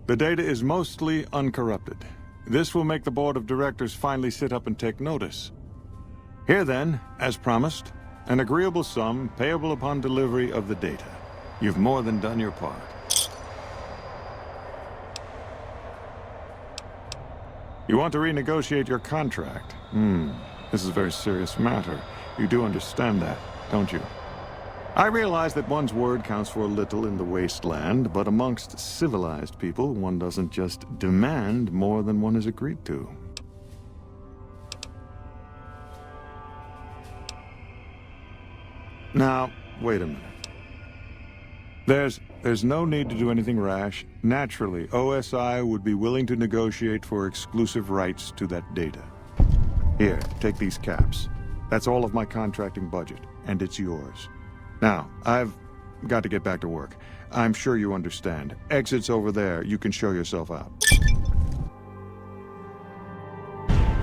The data is mostly uncorrupted. This will make the board of directors finally sit up and take notice. Here then, as promised, an agreeable sum payable upon delivery of the data. You've more than done your part. You want to renegotiate your contract? This is a very serious matter. You do understand that, don't you? I realize that one's word counts for a little in the wasteland, but amongst civilized people, one doesn't just demand more than one has agreed to. Now, wait a minute. There's no need to do anything rash. Naturally, OSI would be willing to negotiate for exclusive rights to that data. Here, take these caps. That's all of my contracting budget, and it's yours. Now, I've got to get back to work. I'm sure you understand. Exit's over there. You can show yourself out.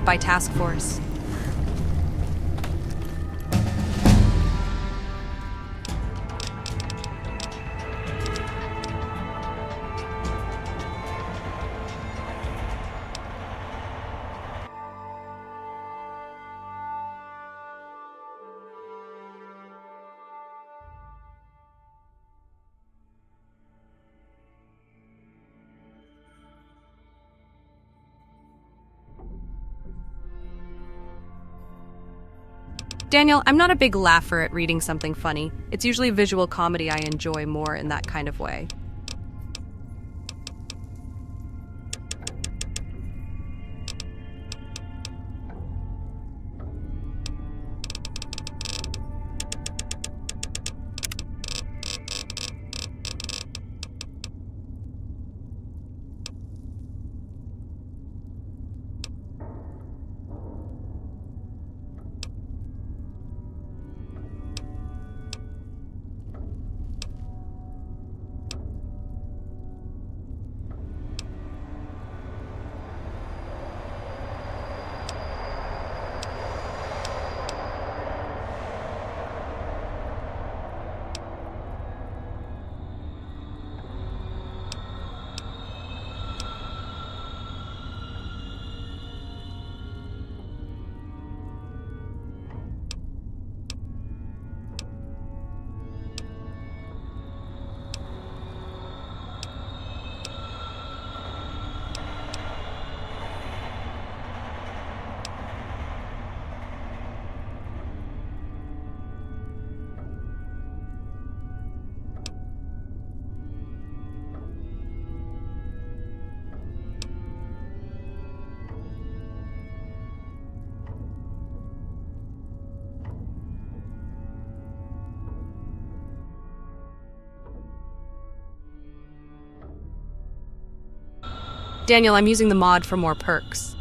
By task force. Daniel, I'm not a big laugher at reading something funny. It's usually visual comedy I enjoy more in that kind of way. Daniel, I'm using the mod for more perks.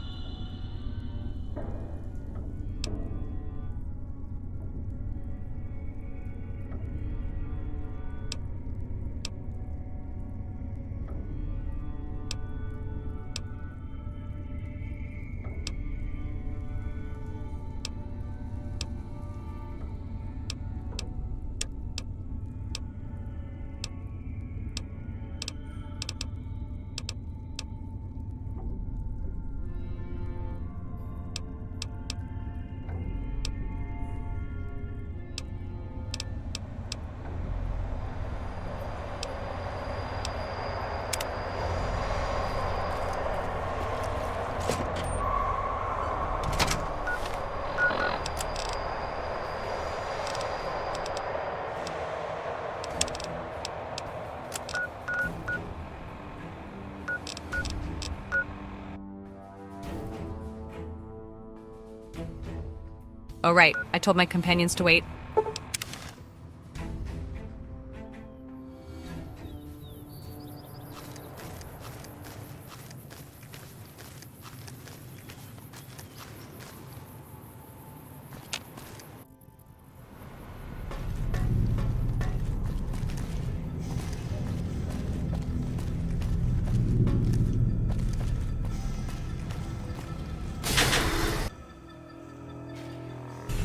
Oh right, I told my companions to wait.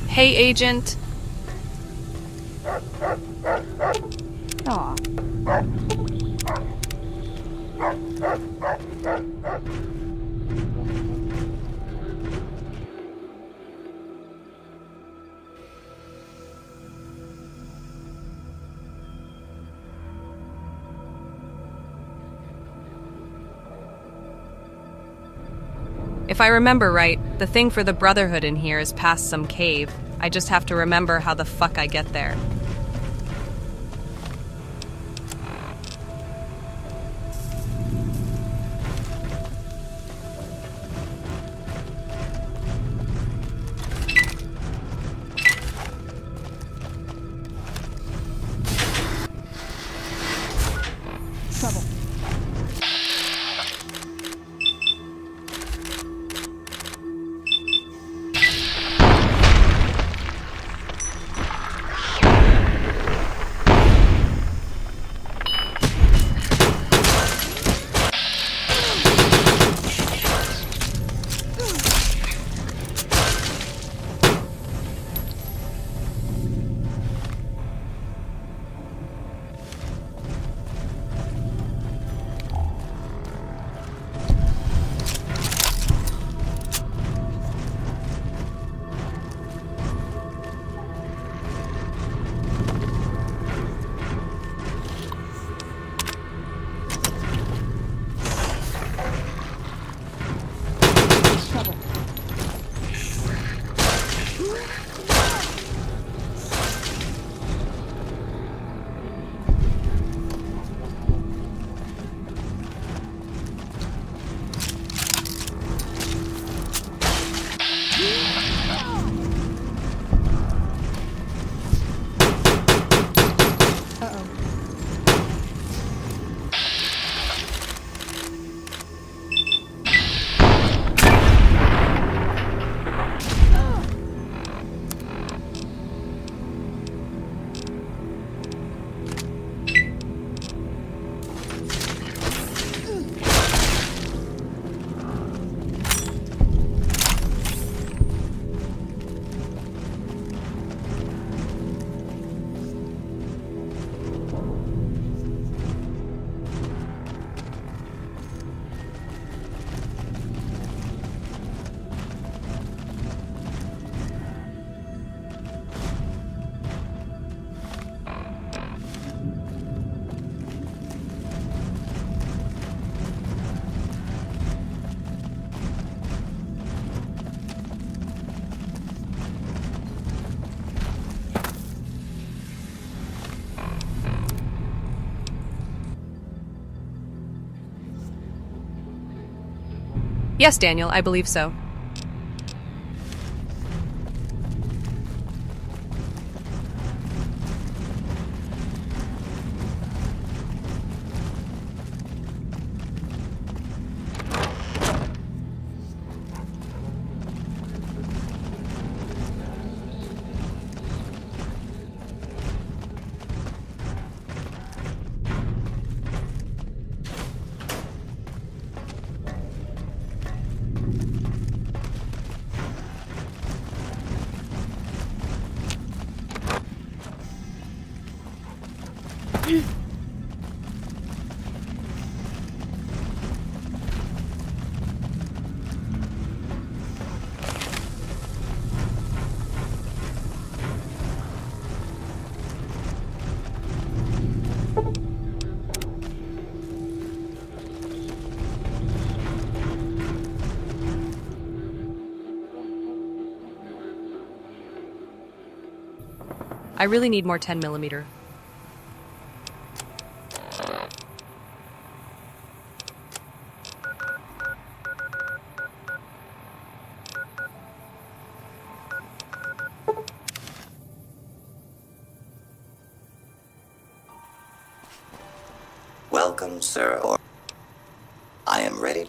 Hey, Agent. Aw. If I remember right, the thing for the Brotherhood in here is past some cave. I just have to remember how the fuck I get there. Trouble. Yes, Daniel, I believe so. I really need more 10mm. Welcome, sir. I am ready.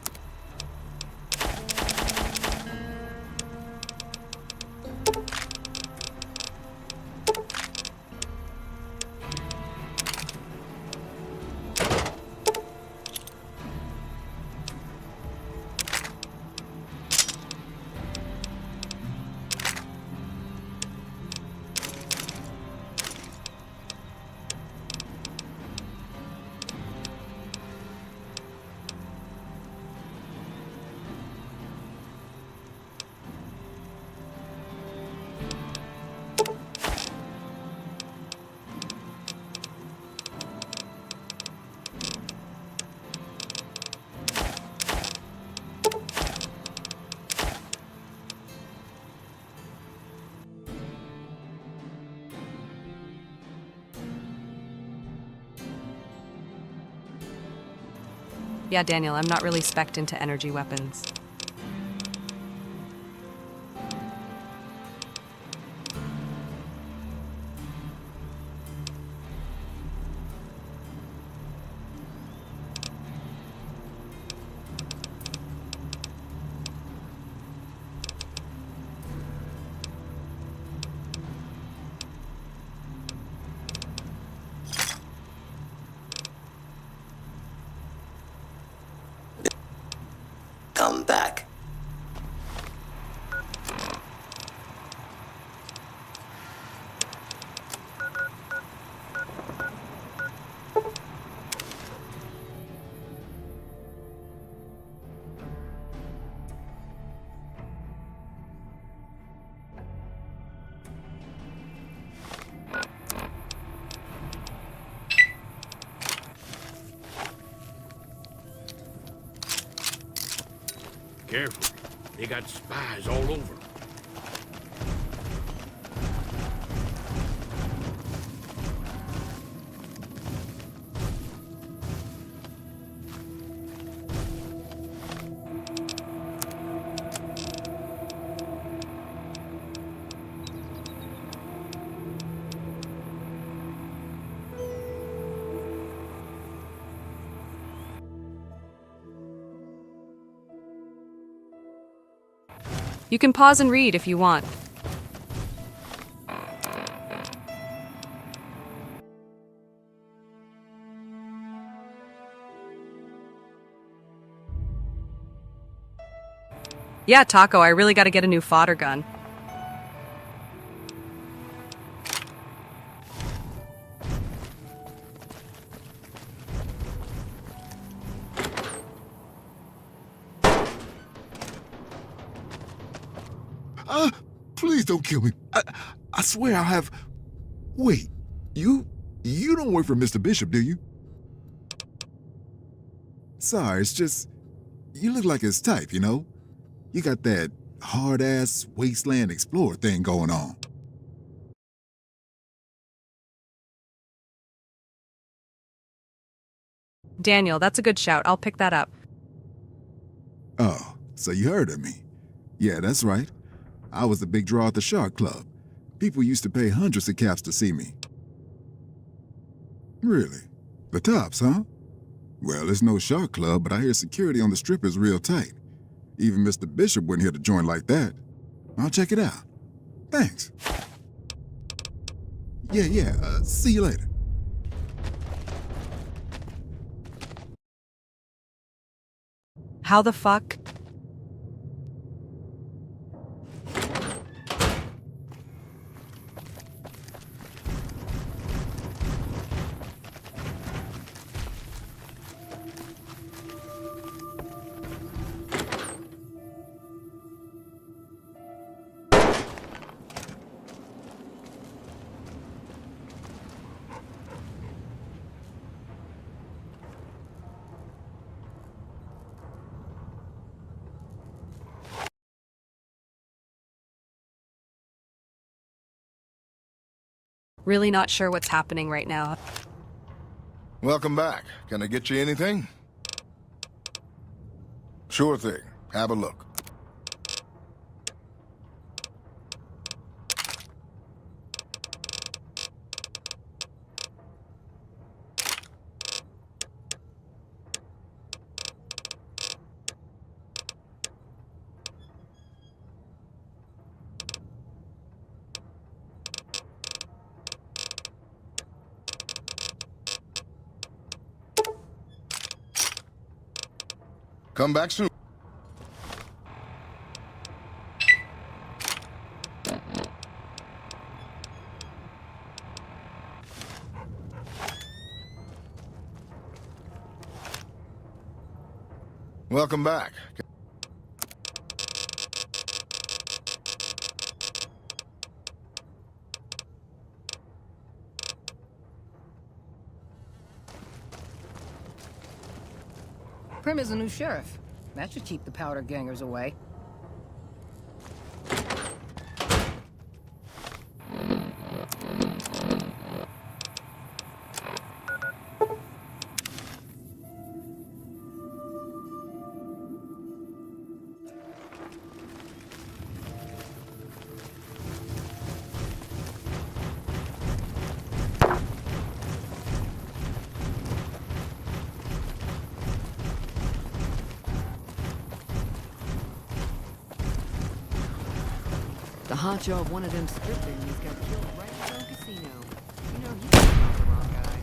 Yeah, Daniel, I'm not really spec'd into energy weapons. Come back. Careful. They got spies all over. You can pause and read if you want. Yeah, Taco, I really gotta get a new fodder gun. Please don't kill me. I swear I'll have... Wait, you don't work for Mr. Bishop, do you? Sorry, it's just... You look like his type, you know? You got that hard-ass wasteland explorer thing going on. Daniel, that's a good shout. I'll pick that up. Oh, so you heard of me. Yeah, that's right. I was the big draw at the Shark Club. People used to pay hundreds of caps to see me. Really? The tops, huh? Well, it's no Shark Club, but I hear security on the strip is real tight. Even Mr. Bishop wouldn't hit a joint like that. I'll check it out. Thanks. Yeah, see you later. How the fuck? Really not sure what's happening right now. Welcome back. Can I get you anything? Sure thing. Have a look. Come back soon. Welcome back. Prim is a new sheriff. That should keep the powder gangers away. The honcho of one of them strip venues got killed right in his own casino. You know he's not the wrong guy.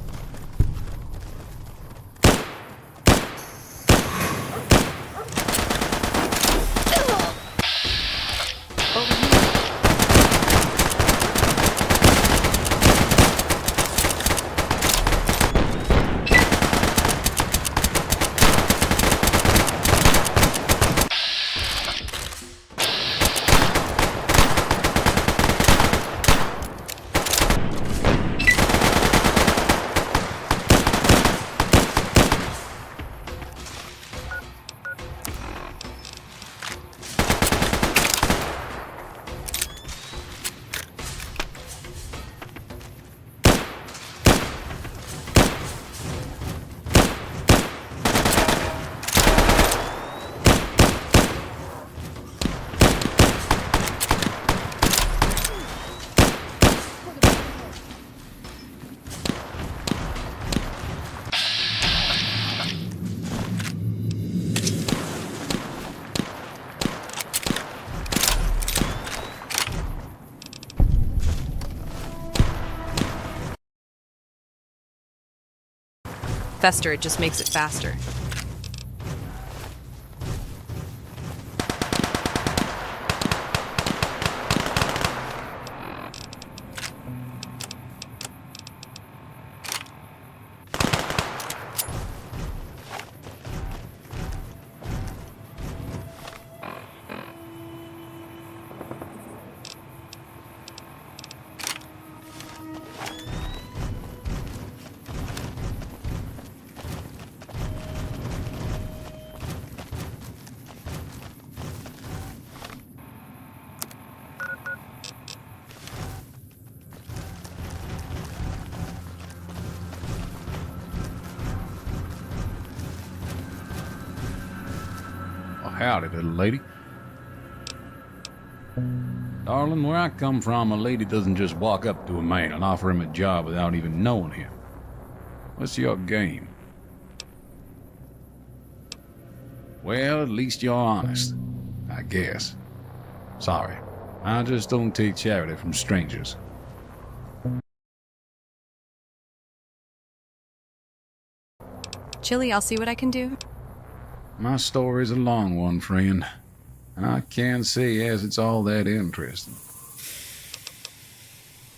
Fester, it just makes it faster. Howdy, little lady. Darling, where I come from, a lady doesn't just walk up to a man and offer him a job without even knowing him. What's your game? Well, at least you're honest, I guess. Sorry, I just don't take charity from strangers. Chili, I'll see what I can do. My story's a long one, friend. I can't say as it's all that interesting.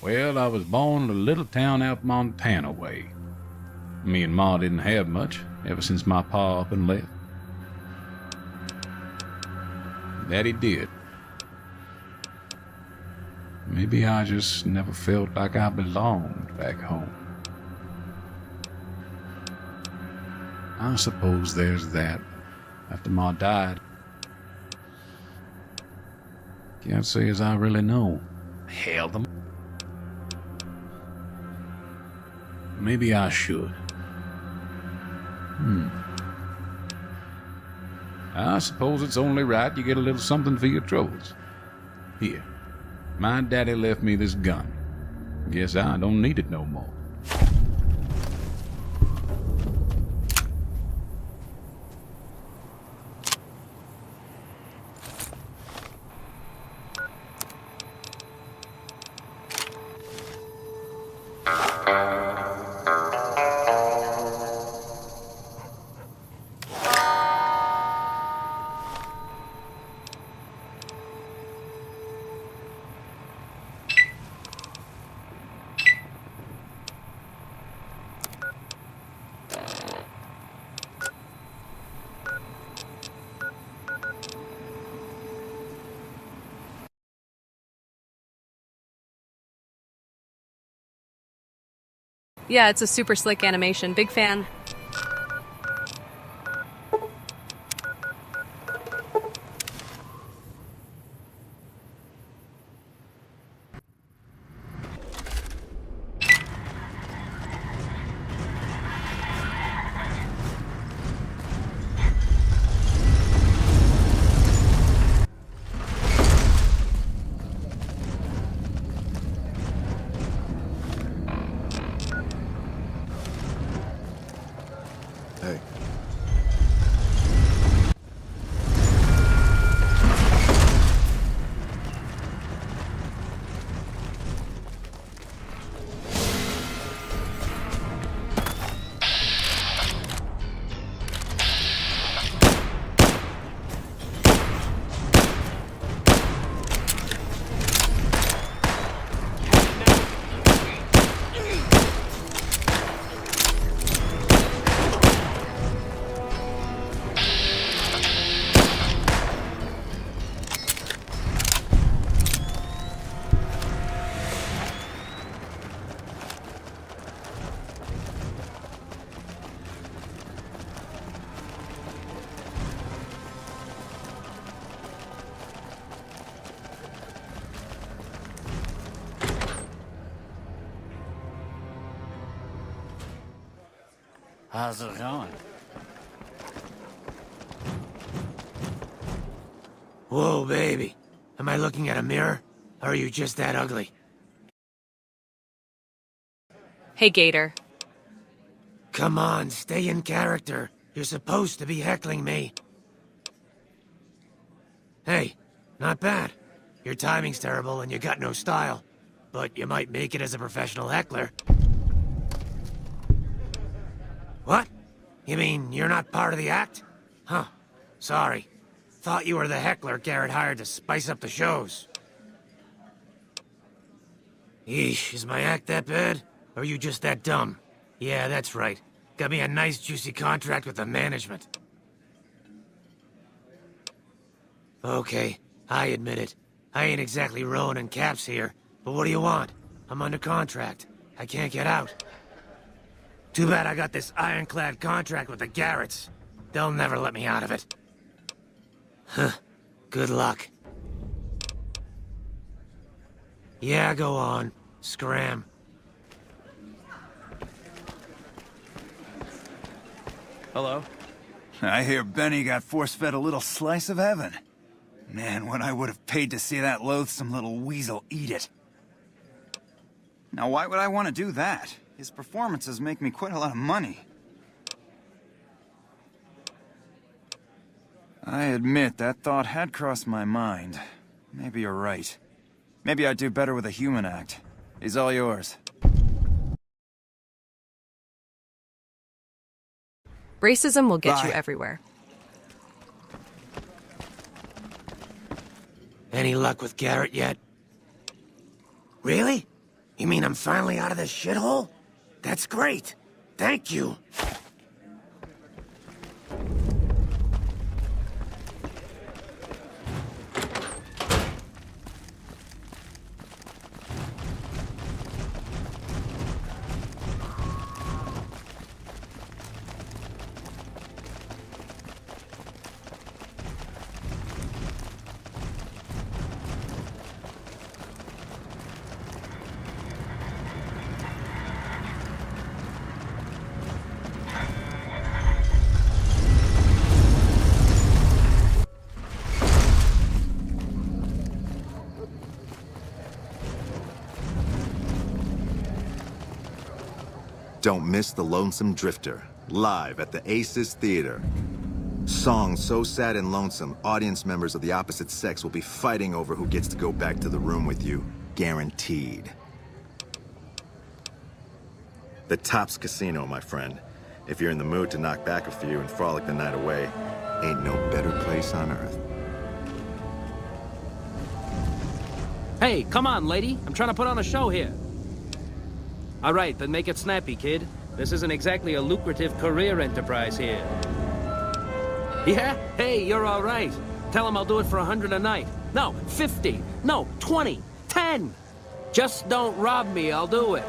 Well, I was born in a little town out Montana way. Me and Ma didn't have much ever since my pa up and left. That he did. Maybe I just never felt like I belonged back home. I suppose there's that. After Ma died, can't say as I really know. Hell, Maybe I should. I suppose it's only right you get a little something for your troubles. Here, my daddy left me this gun. Guess I don't need it no more. Yeah, it's a super slick animation. Big fan. Hey. How's it going? Whoa, baby. Am I looking at a mirror? Or are you just that ugly? Hey, Gator. Come on, stay in character. You're supposed to be heckling me. Hey, not bad. Your timing's terrible and you got no style. But you might make it as a professional heckler. What? You mean you're not part of the act? Huh. Sorry. Thought you were the heckler Garrett hired to spice up the shows. Yeesh, is my act that bad? Or are you just that dumb? Yeah, that's right. Got me a nice juicy contract with the management. Okay, I admit it. I ain't exactly rolling in caps here, but what do you want? I'm under contract. I can't get out. Too bad I got this ironclad contract with the Garretts. They'll never let me out of it. Huh. Good luck. Yeah, go on. Scram. Hello. I hear Benny got force-fed a little slice of heaven. Man, what I would have paid to see that loathsome little weasel eat it. Now, why would I want to do that? His performances make me quite a lot of money. I admit that thought had crossed my mind. Maybe you're right. Maybe I'd do better with a human act. He's all yours. Racism will get you Bye. everywhere. Any luck with Garrett yet? Really? You mean I'm finally out of this shithole? That's great. Thank you. Don't miss The Lonesome Drifter, live at the Aces Theater. Songs so sad and lonesome, audience members of the opposite sex will be fighting over who gets to go back to the room with you. Guaranteed. The Tops Casino, my friend. If you're in the mood to knock back a few and frolic the night away, ain't no better place on earth. Hey, come on, lady. I'm trying to put on a show here. All right, then make it snappy, kid. This isn't exactly a lucrative career enterprise here. Yeah? Hey, you're all right. Tell him I'll do it for 100 a night. No, 50. No, 20. 10. Just don't rob me, I'll do it.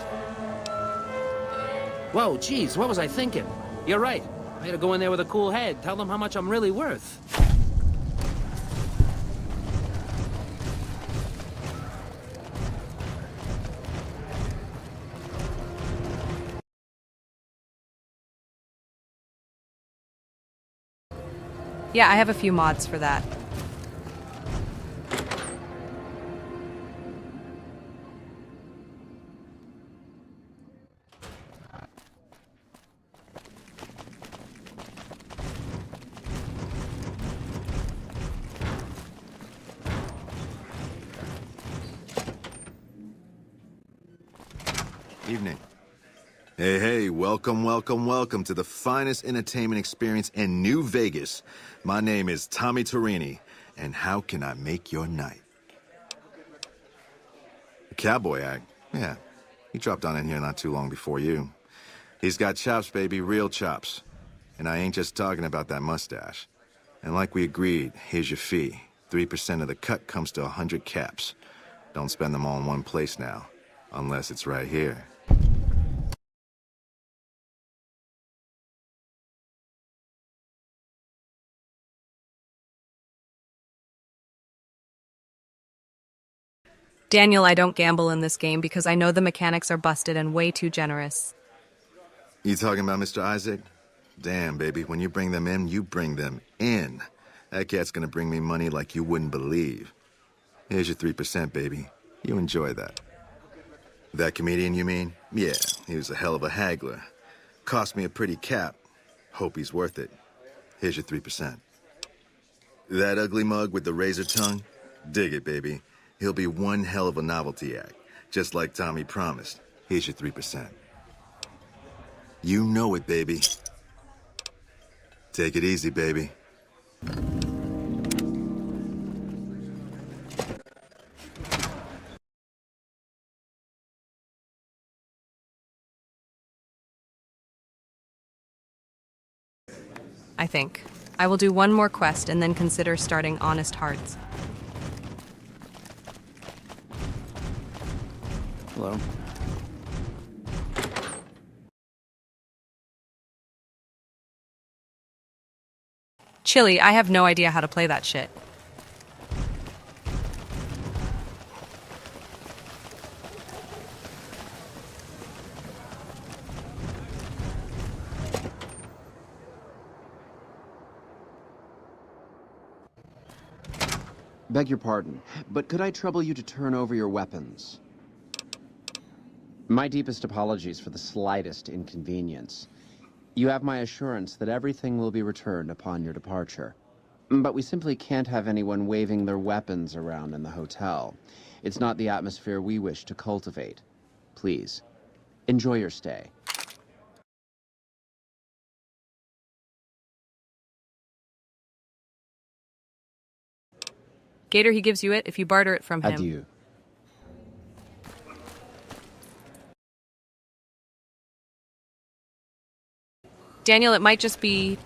Whoa, geez, what was I thinking? You're right. I gotta go in there with a cool head. Tell them how much I'm really worth. Yeah, I have a few mods for that. Evening. Hey, welcome to the finest entertainment experience in New Vegas. My name is Tommy Torini, and how can I make your night? The cowboy act? Yeah, he dropped on in here not too long before you. He's got chops, baby, real chops. And I ain't just talking about that mustache. And like we agreed, here's your fee. 3% of the cut comes to 100 caps. Don't spend them all in one place now, unless it's right here. Daniel, I don't gamble in this game because I know the mechanics are busted and way too generous. You talking about Mr. Isaac? Damn, baby, when you bring them in, you bring them in. That cat's gonna bring me money like you wouldn't believe. Here's your 3%, baby. You enjoy that. That comedian, you mean? Yeah, he was a hell of a haggler. Cost me a pretty cap. Hope he's worth it. Here's your 3%. That ugly mug with the razor tongue? Dig it, baby. He'll be one hell of a novelty act, just like Tommy promised. Here's your 3%. You know it, baby. Take it easy, baby. I think. I will do one more quest and then consider starting Honest Hearts. Hello. Chili, I have no idea how to play that shit. Beg your pardon, but could I trouble you to turn over your weapons? My deepest apologies for the slightest inconvenience. You have my assurance that everything will be returned upon your departure. But we simply can't have anyone waving their weapons around in the hotel. It's not the atmosphere we wish to cultivate. Please, enjoy your stay. Gator, he gives you it if you barter it from him. Adieu. Daniel, it might just be...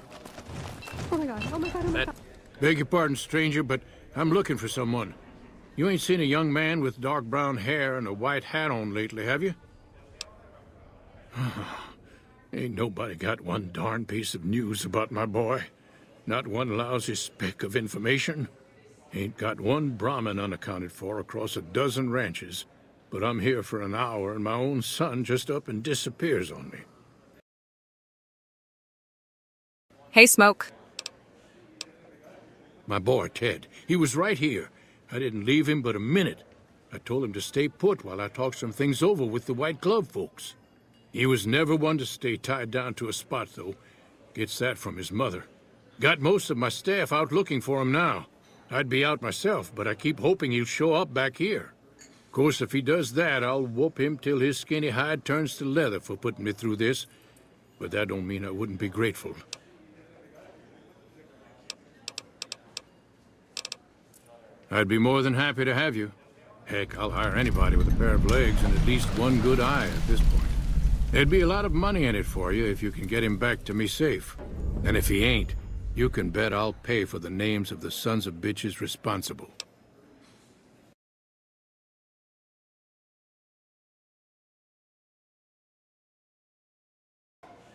Oh my god, oh my god, oh my god. Beg your pardon, stranger, but I'm looking for someone. You ain't seen a young man with dark brown hair and a white hat on lately, have you? Ain't nobody got one darn piece of news about my boy. Not one lousy speck of information. Ain't got one Brahmin unaccounted for across a dozen ranches. But I'm here for an hour and my own son just up and disappears on me. Hey, Smoke. My boy, Ted. He was right here. I didn't leave him but a minute. I told him to stay put while I talked some things over with the White Glove folks. He was never one to stay tied down to a spot, though. Gets that from his mother. Got most of my staff out looking for him now. I'd be out myself, but I keep hoping he'll show up back here. Of course, if he does that, I'll whoop him till his skinny hide turns to leather for putting me through this. But that don't mean I wouldn't be grateful. I'd be more than happy to have you. Heck, I'll hire anybody with a pair of legs and at least one good eye at this point. There'd be a lot of money in it for you if you can get him back to me safe. And if he ain't, you can bet I'll pay for the names of the sons of bitches responsible.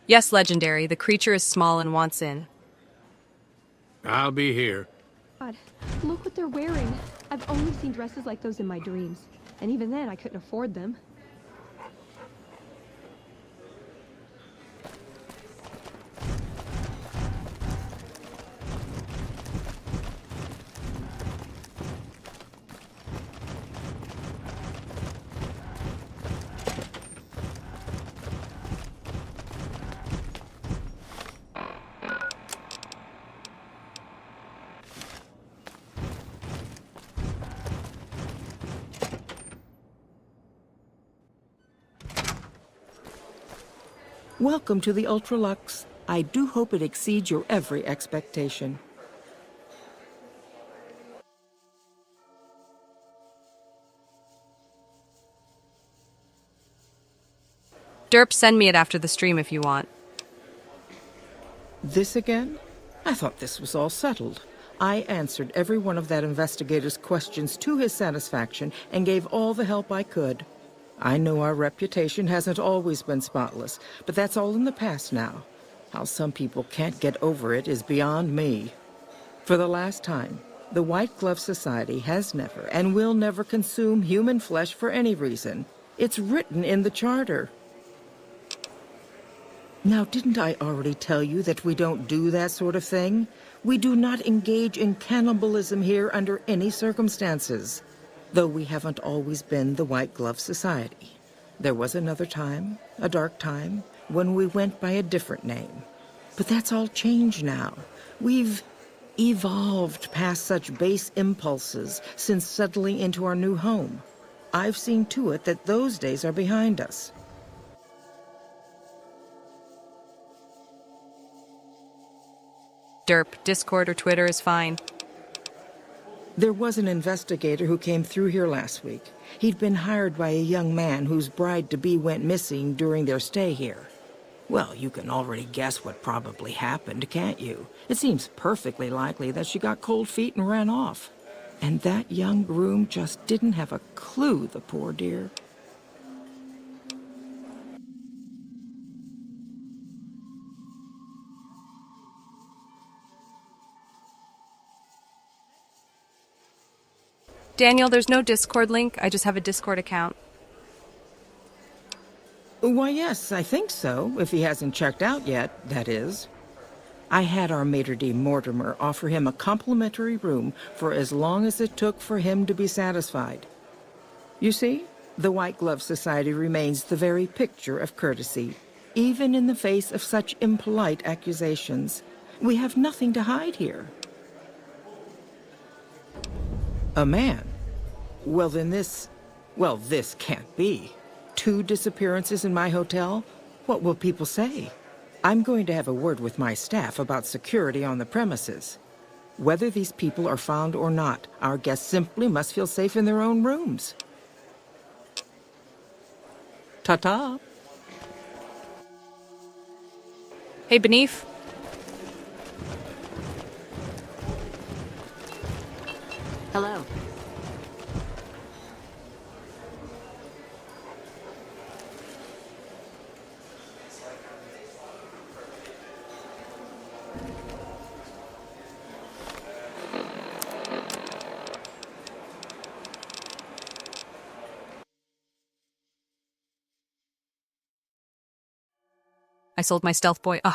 Yes, Legendary, the creature is small and wants in. I'll be here. God, look what they're wearing. I've only seen dresses like those in my dreams. And even then, I couldn't afford them. Welcome to the Ultra-Luxe. I do hope it exceeds your every expectation. Derp, send me it after the stream if you want. This again? I thought this was all settled. I answered every one of that investigator's questions to his satisfaction and gave all the help I could. I know our reputation hasn't always been spotless, but that's all in the past now. How some people can't get over it is beyond me. For the last time, the White Glove Society has never and will never consume human flesh for any reason. It's written in the charter. Now, didn't I already tell you that we don't do that sort of thing? We do not engage in cannibalism here under any circumstances. Though we haven't always been the White Glove Society. There was another time, a dark time, when we went by a different name. But that's all changed now. We've evolved past such base impulses since settling into our new home. I've seen to it that those days are behind us. Derp, Discord or Twitter is fine. There was an investigator who came through here last week. He'd been hired by a young man whose bride-to-be went missing during their stay here. Well, you can already guess what probably happened, can't you? It seems perfectly likely that she got cold feet and ran off. And that young groom just didn't have a clue, the poor dear. Daniel, there's no Discord link. I just have a Discord account. Why, yes, I think so. If he hasn't checked out yet, that is. I had our maitre d' Mortimer offer him a complimentary room for as long as it took for him to be satisfied. You see, the White Glove Society remains the very picture of courtesy, even in the face of such impolite accusations. We have nothing to hide here. A man? Well, then this can't be. 2 disappearances in my hotel? What will people say? I'm going to have a word with my staff about security on the premises. Whether these people are found or not, our guests simply must feel safe in their own rooms. Ta-ta. Hey, Beneath. Hello. I sold my stealth boy. Ugh.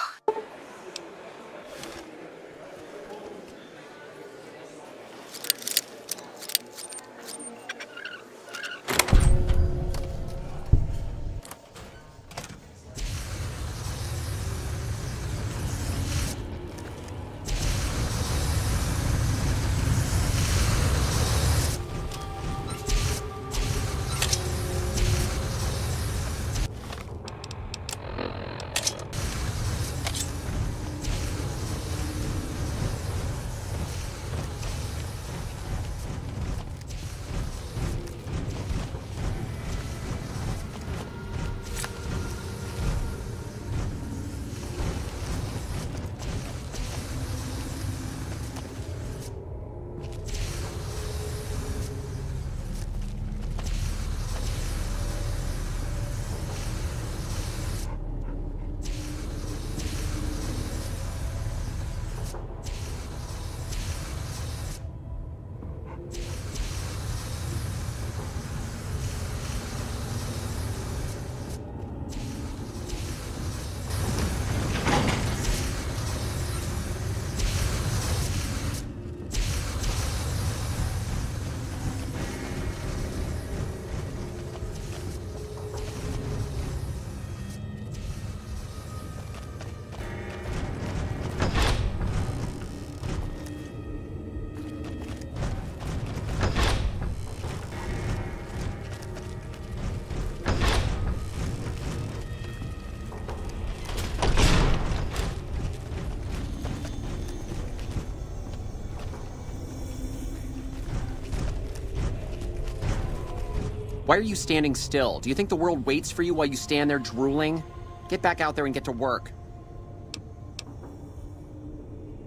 Why are you standing still? Do you think the world waits for you while you stand there drooling? Get back out there and get to work.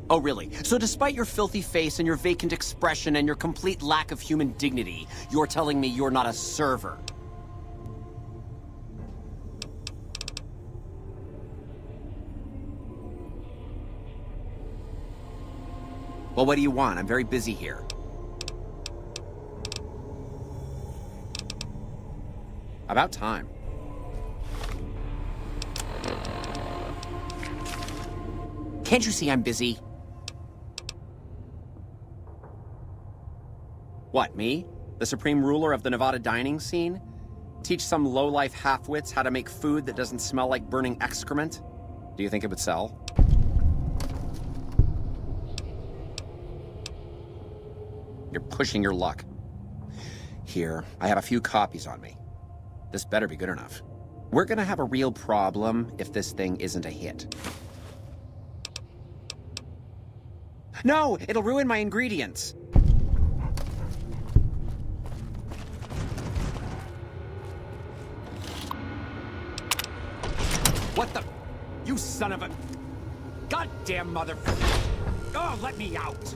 Oh, really? So despite your filthy face and your vacant expression and your complete lack of human dignity, you're telling me you're not a server? Well, what do you want? I'm very busy here. About time. Can't you see I'm busy? What, me? The supreme ruler of the Nevada dining scene? Teach some low-life half-wits how to make food that doesn't smell like burning excrement? Do you think it would sell? You're pushing your luck. Here, I have a few copies on me. This better be good enough. We're gonna have a real problem if this thing isn't a hit. No! It'll ruin my ingredients! What the... You son of a... Goddamn motherfucker! Oh, let me out!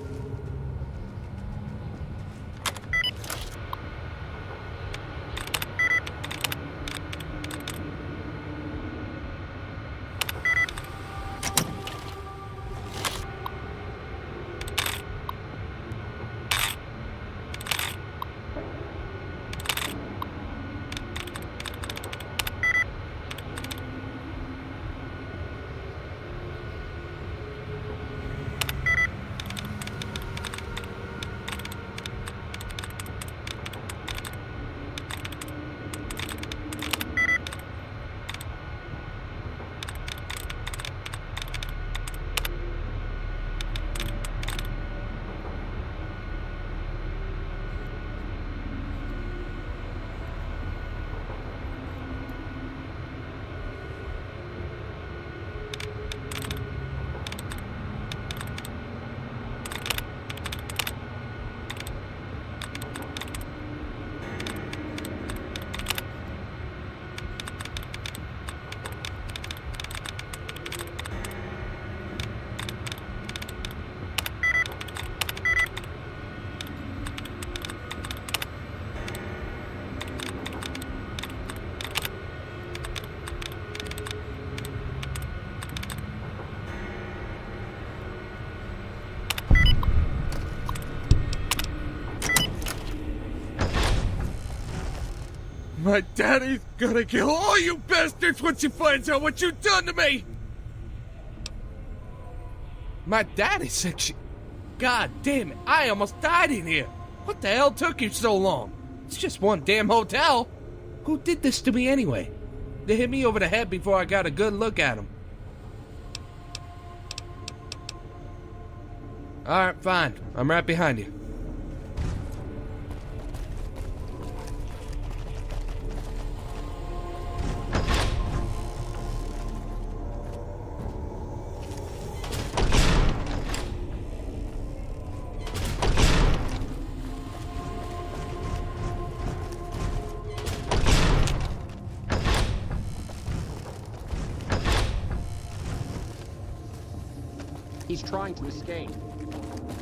My daddy's gonna kill all you bastards once he finds out what you've done to me! My daddy said she... God damn it, I almost died in here! What the hell took you so long? It's just one damn hotel! Who did this to me anyway? They hit me over the head before I got a good look at him. Alright, fine. I'm right behind you. He's trying to escape.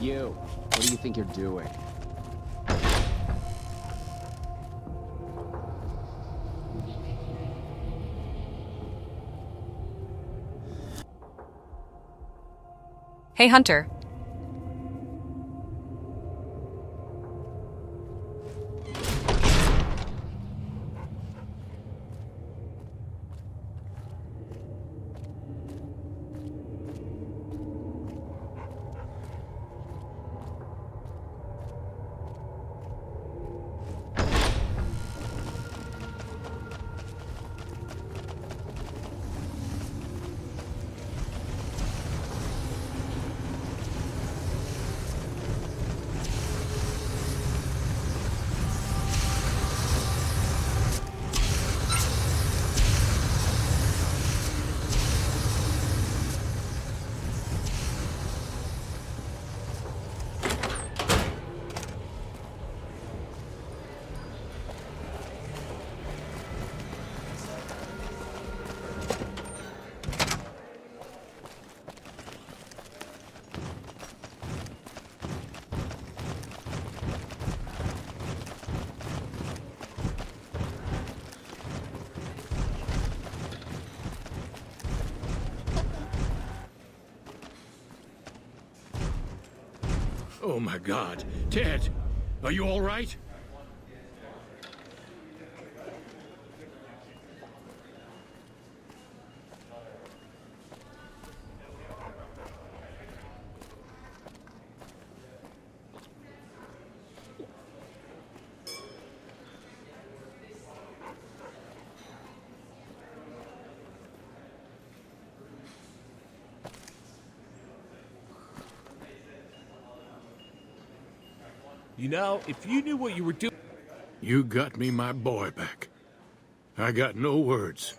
You, what do you think you're doing? Hey, Hunter. Oh my God. Ted, are you all right? You know, if you knew what you were doing... You got me my boy back. I got no words.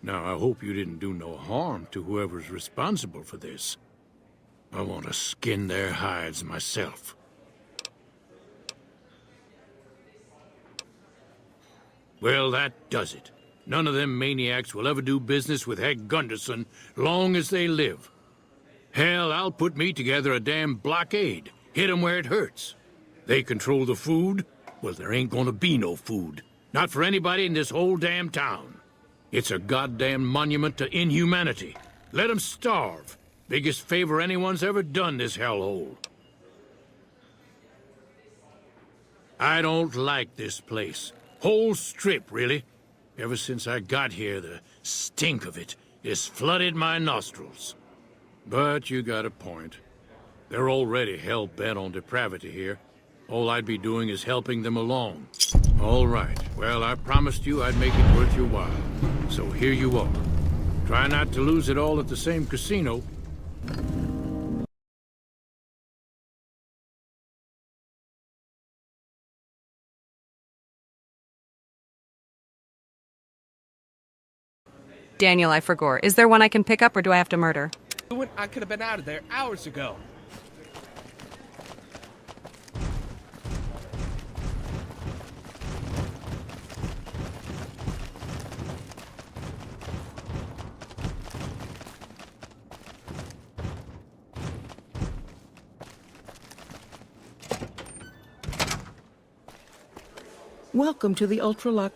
Now, I hope you didn't do no harm to whoever's responsible for this. I want to skin their hides myself. Well, that does it. None of them maniacs will ever do business with Hank Gunderson long as they live. Hell, I'll put me together a damn blockade. Hit 'em where it hurts. They control the food? Well, there ain't gonna be no food. Not for anybody in this whole damn town. It's a goddamn monument to inhumanity. Let 'em starve. Biggest favor anyone's ever done this hellhole. I don't like this place. Whole strip, really. Ever since I got here, the stink of it has flooded my nostrils. But you got a point. They're already hell-bent on depravity here. All I'd be doing is helping them along. All right. Well, I promised you I'd make it worth your while. So here you are. Try not to lose it all at the same casino. Daniel, I forgot. Is there one I can pick up, or do I have to murder? I could have been out of there hours ago. Welcome to the Ultra-Luxe.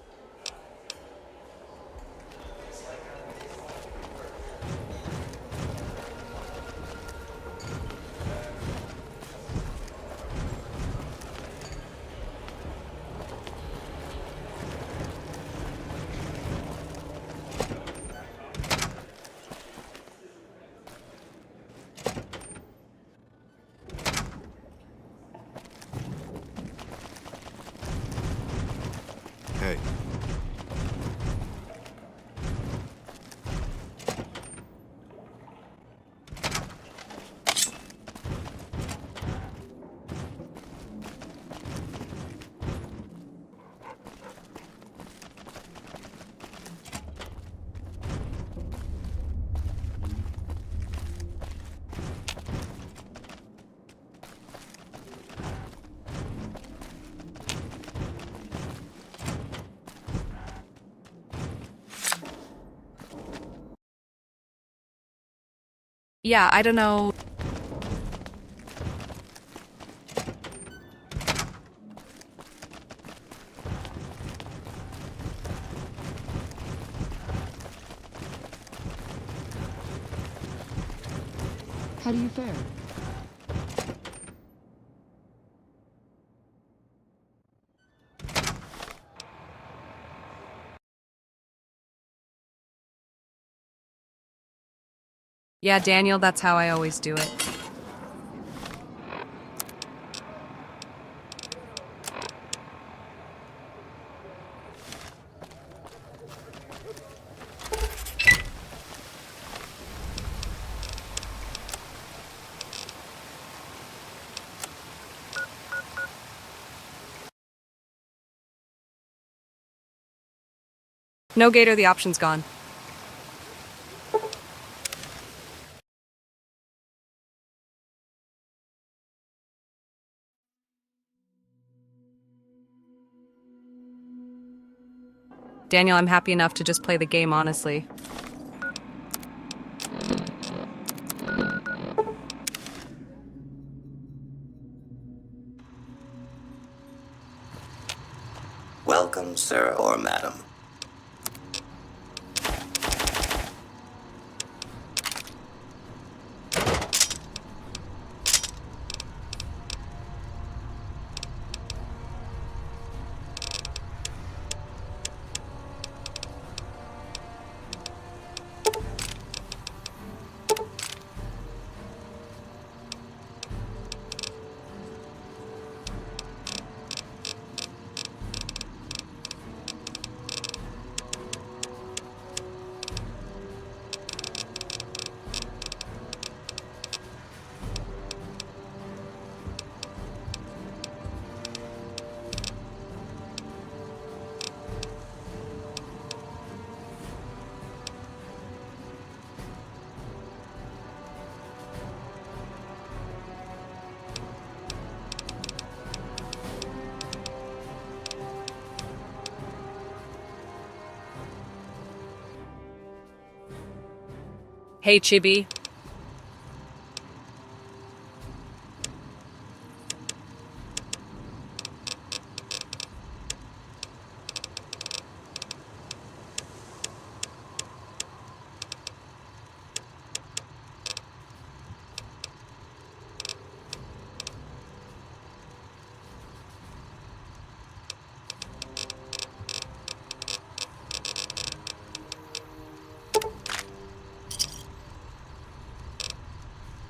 Hey. Yeah, I don't know. How do you fare? Yeah, Daniel, that's how I always do it. No Gator, the option's gone. Daniel, I'm happy enough to just play the game honestly. Welcome, sir or madam. Hey, Chibi.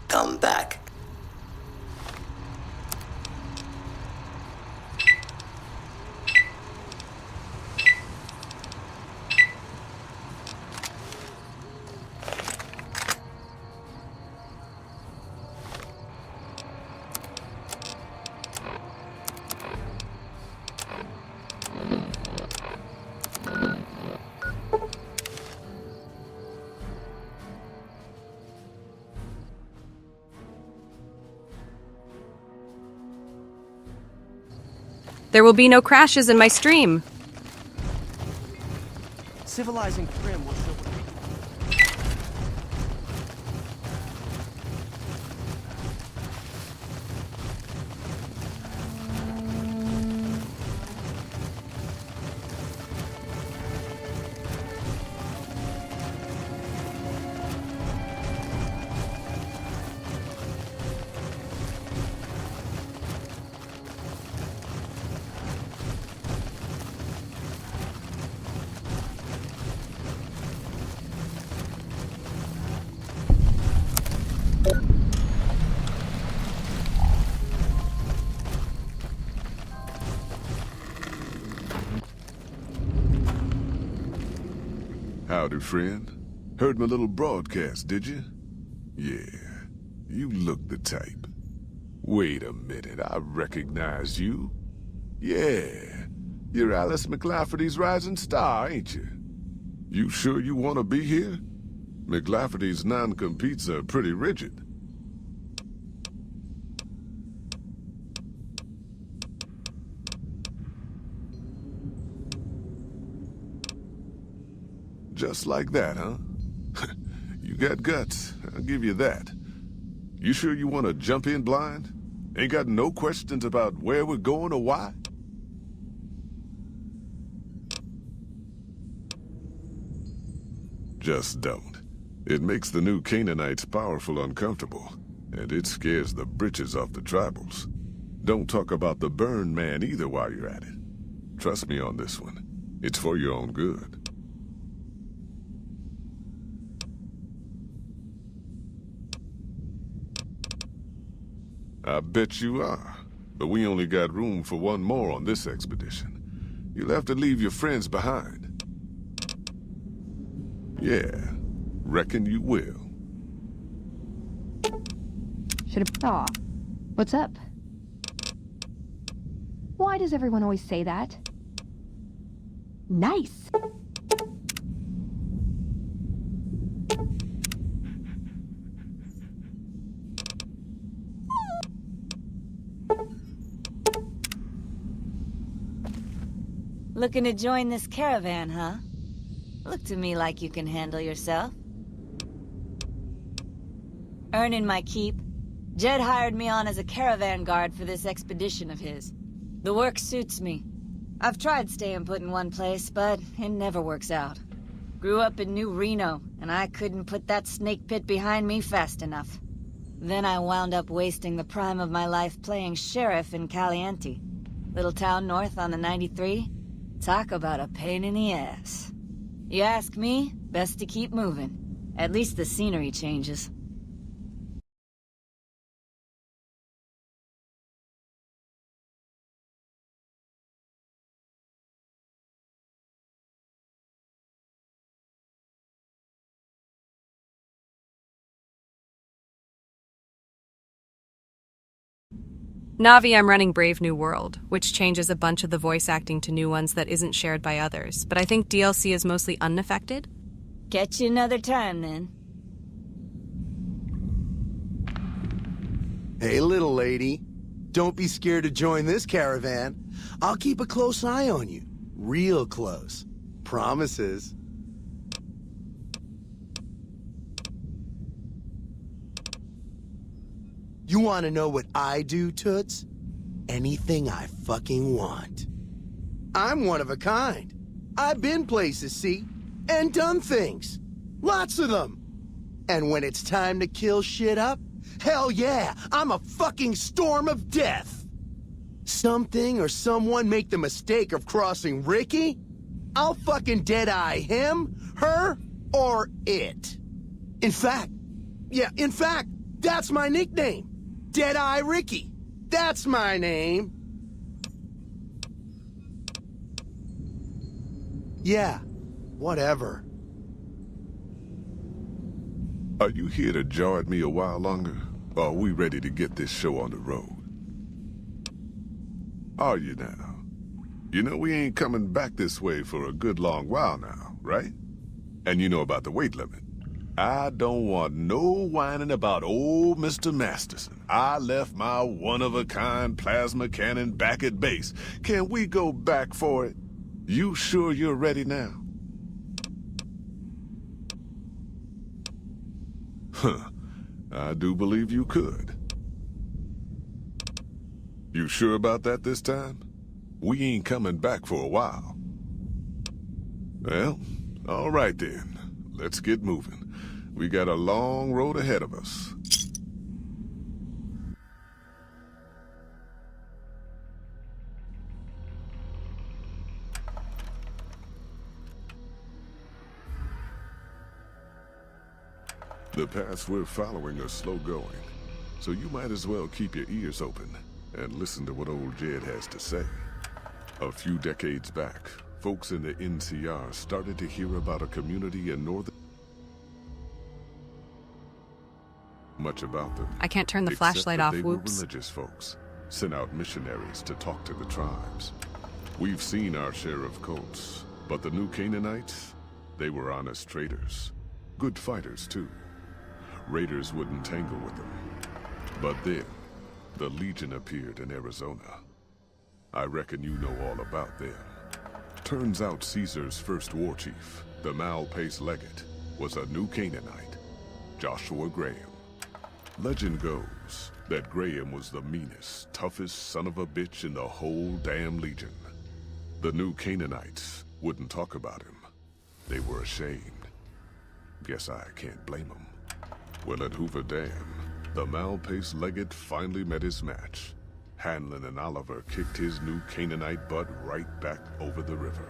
Come back. There will be no crashes in my stream. Civilizing Prim will show. Howdy, friend. Heard my little broadcast, did you? Yeah, you look the type. Wait a minute, I recognize you. Yeah, you're Alice McLafferty's rising star, ain't you? You sure you want to be here? McLafferty's non-competes are pretty rigid. Just like that, huh? You got guts, I'll give you that. You sure you want to jump in blind? Ain't got no questions about where we're going or why? Just don't. It makes the new Canaanites powerful uncomfortable, and it scares the britches off the tribals. Don't talk about the burn man either while you're at it. Trust me on this one. It's for your own good. I bet you are, but we only got room for one more on this expedition. You'll have to leave your friends behind. Yeah, reckon you will. Should have. Aw. What's up? Why does everyone always say that? Nice. Looking to join this caravan, huh? Look to me like you can handle yourself. Earning my keep, Jed hired me on as a caravan guard for this expedition of his. The work suits me. I've tried staying put in one place, but it never works out. Grew up in New Reno, and I couldn't put that snake pit behind me fast enough. Then I wound up wasting the prime of my life playing sheriff in Caliente. Little town north on the 93. Talk about a pain in the ass. You ask me, best to keep moving. At least the scenery changes. Navi, I'm running Brave New World, which changes a bunch of the voice acting to new ones that isn't shared by others, but I think DLC is mostly unaffected. Catch you another time, then. Hey, little lady. Don't be scared to join this caravan. I'll keep a close eye on you. Real close. Promises. You want to know what I do, Toots? Anything I fucking want. I'm one of a kind. I've been places, see, and done things. Lots of them. And when it's time to kill shit up, hell yeah, I'm a fucking storm of death. Something or someone make the mistake of crossing Ricky, I'll fucking dead-eye him, her, or it. In fact, that's my nickname. Dead-Eye Ricky. That's my name. Yeah, whatever. Are you here to jaw at me a while longer? Or are we ready to get this show on the road? Are you now? You know we ain't coming back this way for a good long while now, right? And you know about the weight limit. I don't want no whining about old Mr. Masterson. I left my one-of-a-kind plasma cannon back at base. Can we go back for it? You sure you're ready now? Huh. I do believe you could. You sure about that this time? We ain't coming back for a while. Well, all right then. Let's get moving. We got a long road ahead of us. The paths we're following are slow going, so you might as well keep your ears open and listen to what old Jed has to say. A few decades back, folks in the NCR started to hear about a community in northern... Much about them. I can't turn the except flashlight that off, they were whoops. religious folks, sent out missionaries to talk to the tribes. We've seen our share of cults, but the new Canaanites, they were honest traders. Good fighters, too. Raiders wouldn't tangle with them. But then, the Legion appeared in Arizona. I reckon you know all about them. Turns out Caesar's first war chief, the Mal-Pace Legate, was a new Canaanite, Joshua Graham. Legend goes that Graham was the meanest, toughest son of a bitch in the whole damn Legion. The new Canaanites wouldn't talk about him. They were ashamed. Guess I can't blame them. Well, at Hoover Dam, the Mal-Pace Legate finally met his match. Hanlon and Oliver kicked his new Canaanite butt right back over the river.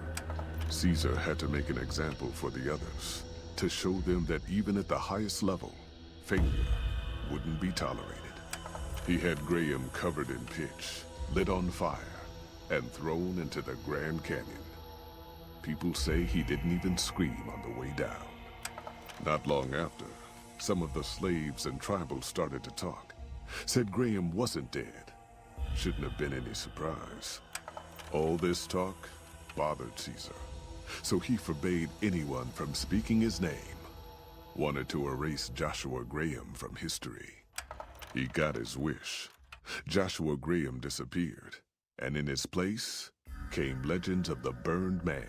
Caesar had to make an example for the others, to show them that even at the highest level, failure wouldn't be tolerated. He had Graham covered in pitch, lit on fire, and thrown into the Grand Canyon. People say he didn't even scream on the way down. Not long after, some of the slaves and tribals started to talk. Said Graham wasn't dead. Shouldn't have been any surprise. All this talk bothered Caesar, so he forbade anyone from speaking his name. Wanted to erase Joshua Graham from history. He got his wish. Joshua Graham disappeared, and in his place came legends of the burned man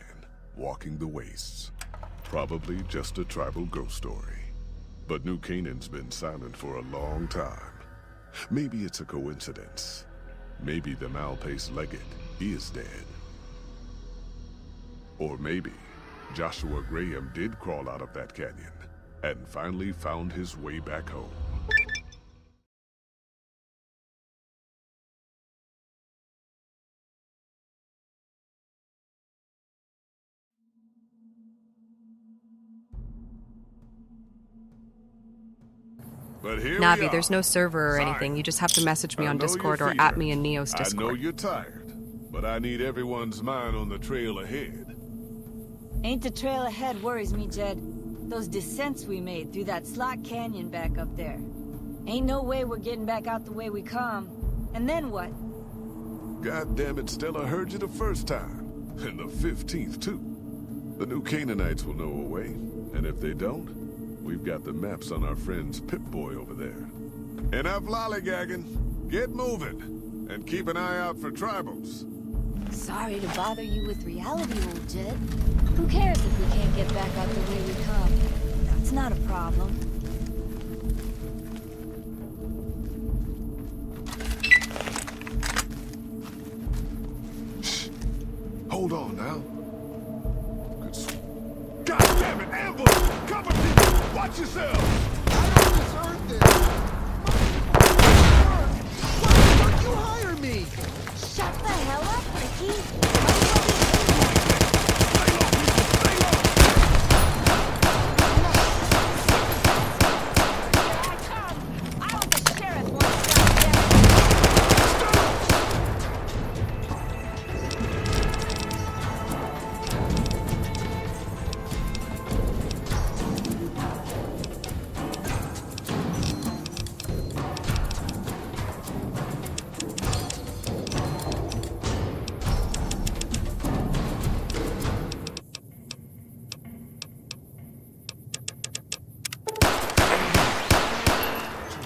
walking the wastes. Probably just a tribal ghost story. But New Canaan's been silent for a long time. Maybe it's a coincidence. Maybe the Mal-Pace Legate is dead. Or maybe Joshua Graham did crawl out of that canyon and finally found his way back home. But here we Navi, are. there's no server or Sorry. anything. You just have to message me I on know your Discord or fear. at me in Neo's I know Discord. you're tired, but I need everyone's mind on the trail ahead. Ain't the trail ahead worries me, Jed. Those descents we made through that slot canyon back up there. Ain't no way we're getting back out the way we come. And then what? God damn it, Stella heard you the first time. And the 15th, too. The new Canaanites will know a way. And if they don't, we've got the maps on our friend's Pip-Boy over there. Enough lollygagging. Get moving. And keep an eye out for tribals. Sorry to bother you with reality, old Jed. Who cares if we can't get back out the way we come? That's not a problem. Hold on now. God damn it, ambush! Cover people! Watch yourself! I don't deserve this! Why would you hire me? Shut the hell up, Ricky!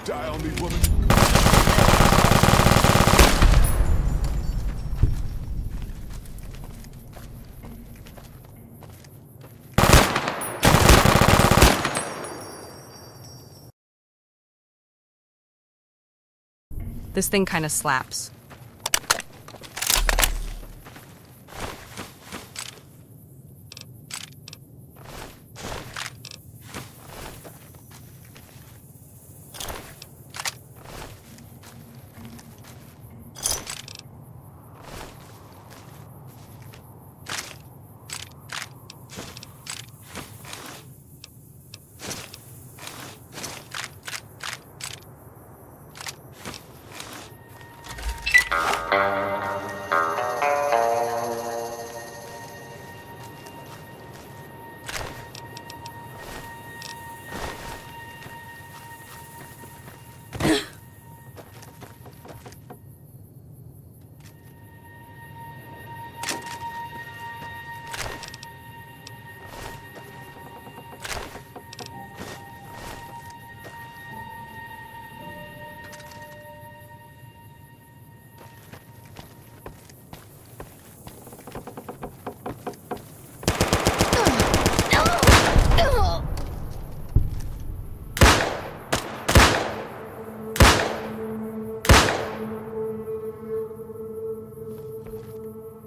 Die on me, woman. This thing kind of slaps.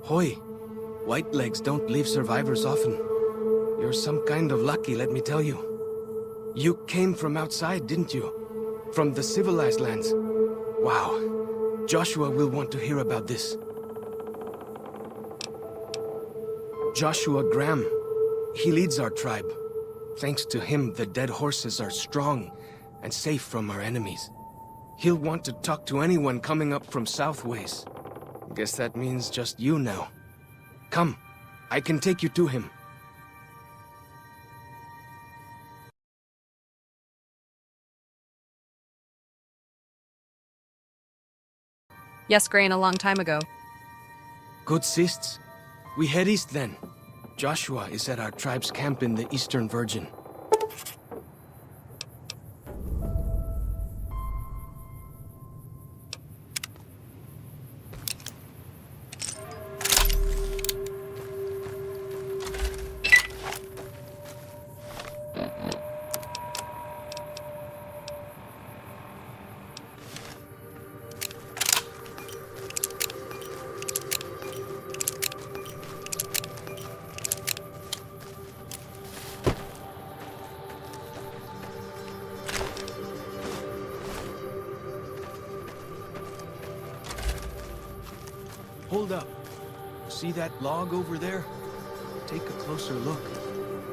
Hoy, white legs don't leave survivors often. You're some kind of lucky, let me tell you. You came from outside, didn't you? From the civilized lands. Wow. Joshua will want to hear about this. Joshua Graham. He leads our tribe. Thanks to him, the dead horses are strong and safe from our enemies. He'll want to talk to anyone coming up from Southways. Guess that means just you now. Come, I can take you to him. Yes, Grain, a long time ago. Good sists. We head east then. Joshua is at our tribe's camp in the Eastern Virgin. Hold up. See that log over there? Take a closer look.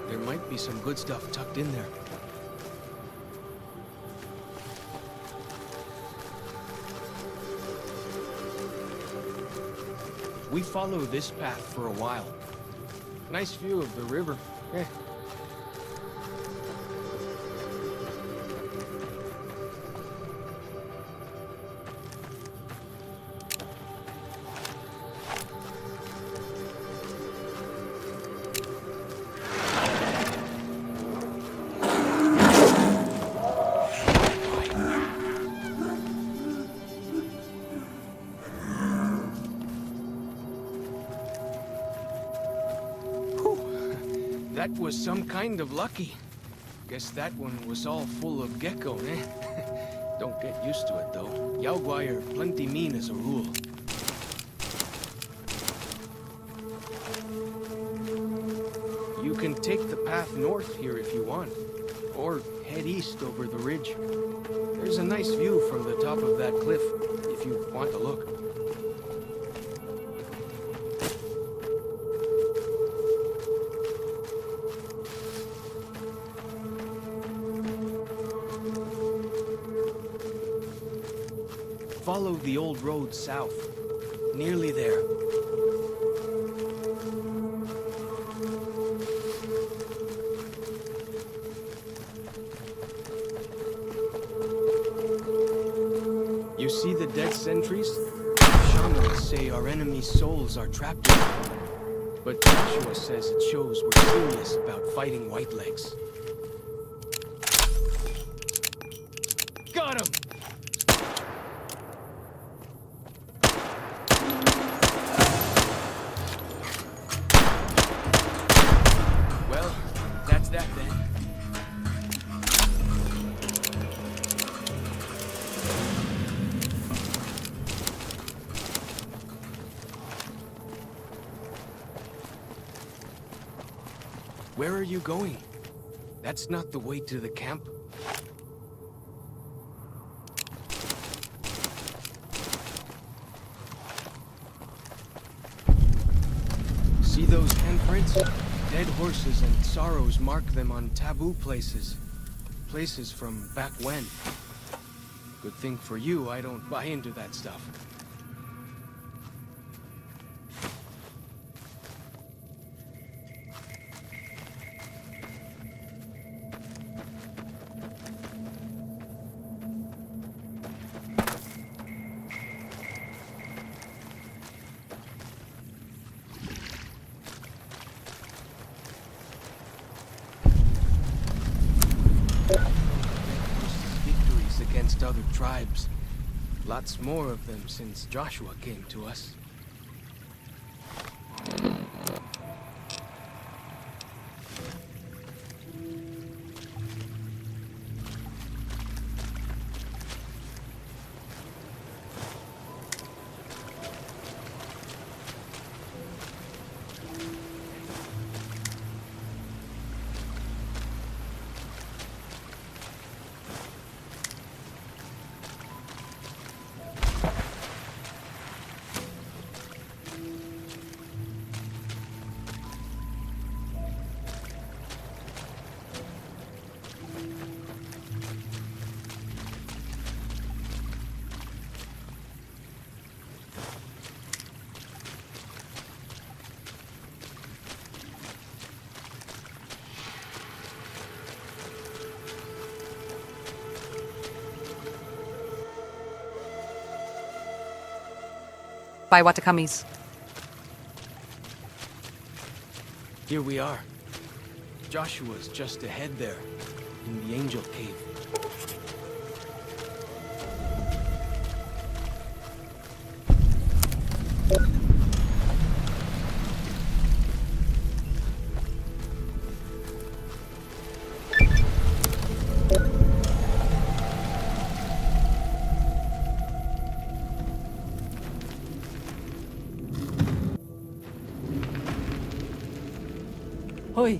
There might be some good stuff tucked in there. We follow this path for a while. Nice view of the river. Eh. That was some kind of lucky. Guess that one was all full of gecko, eh? Don't get used to it, though. Yaoguai are plenty mean as a rule. You can take the path north here if you want, or head east over the ridge. There's a nice view from the top of that cliff, if you want to look. Follow the old road south. Nearly there. You see the dead sentries? Shamans say our enemies' souls are trapped in them. But Joshua says it shows we're serious about fighting Whitelegs. Got him! Well, that's that then. Where are you going? That's not the way to the camp. See those handprints? Dead horses and sorrows mark them on taboo places. Places from back when. Good thing for you, I don't buy into that stuff. Victories against other tribes. Lots more of them since Joshua came to us. By Watakamis. Here we are. Joshua's just ahead there, in the Angel Cave. Hoi.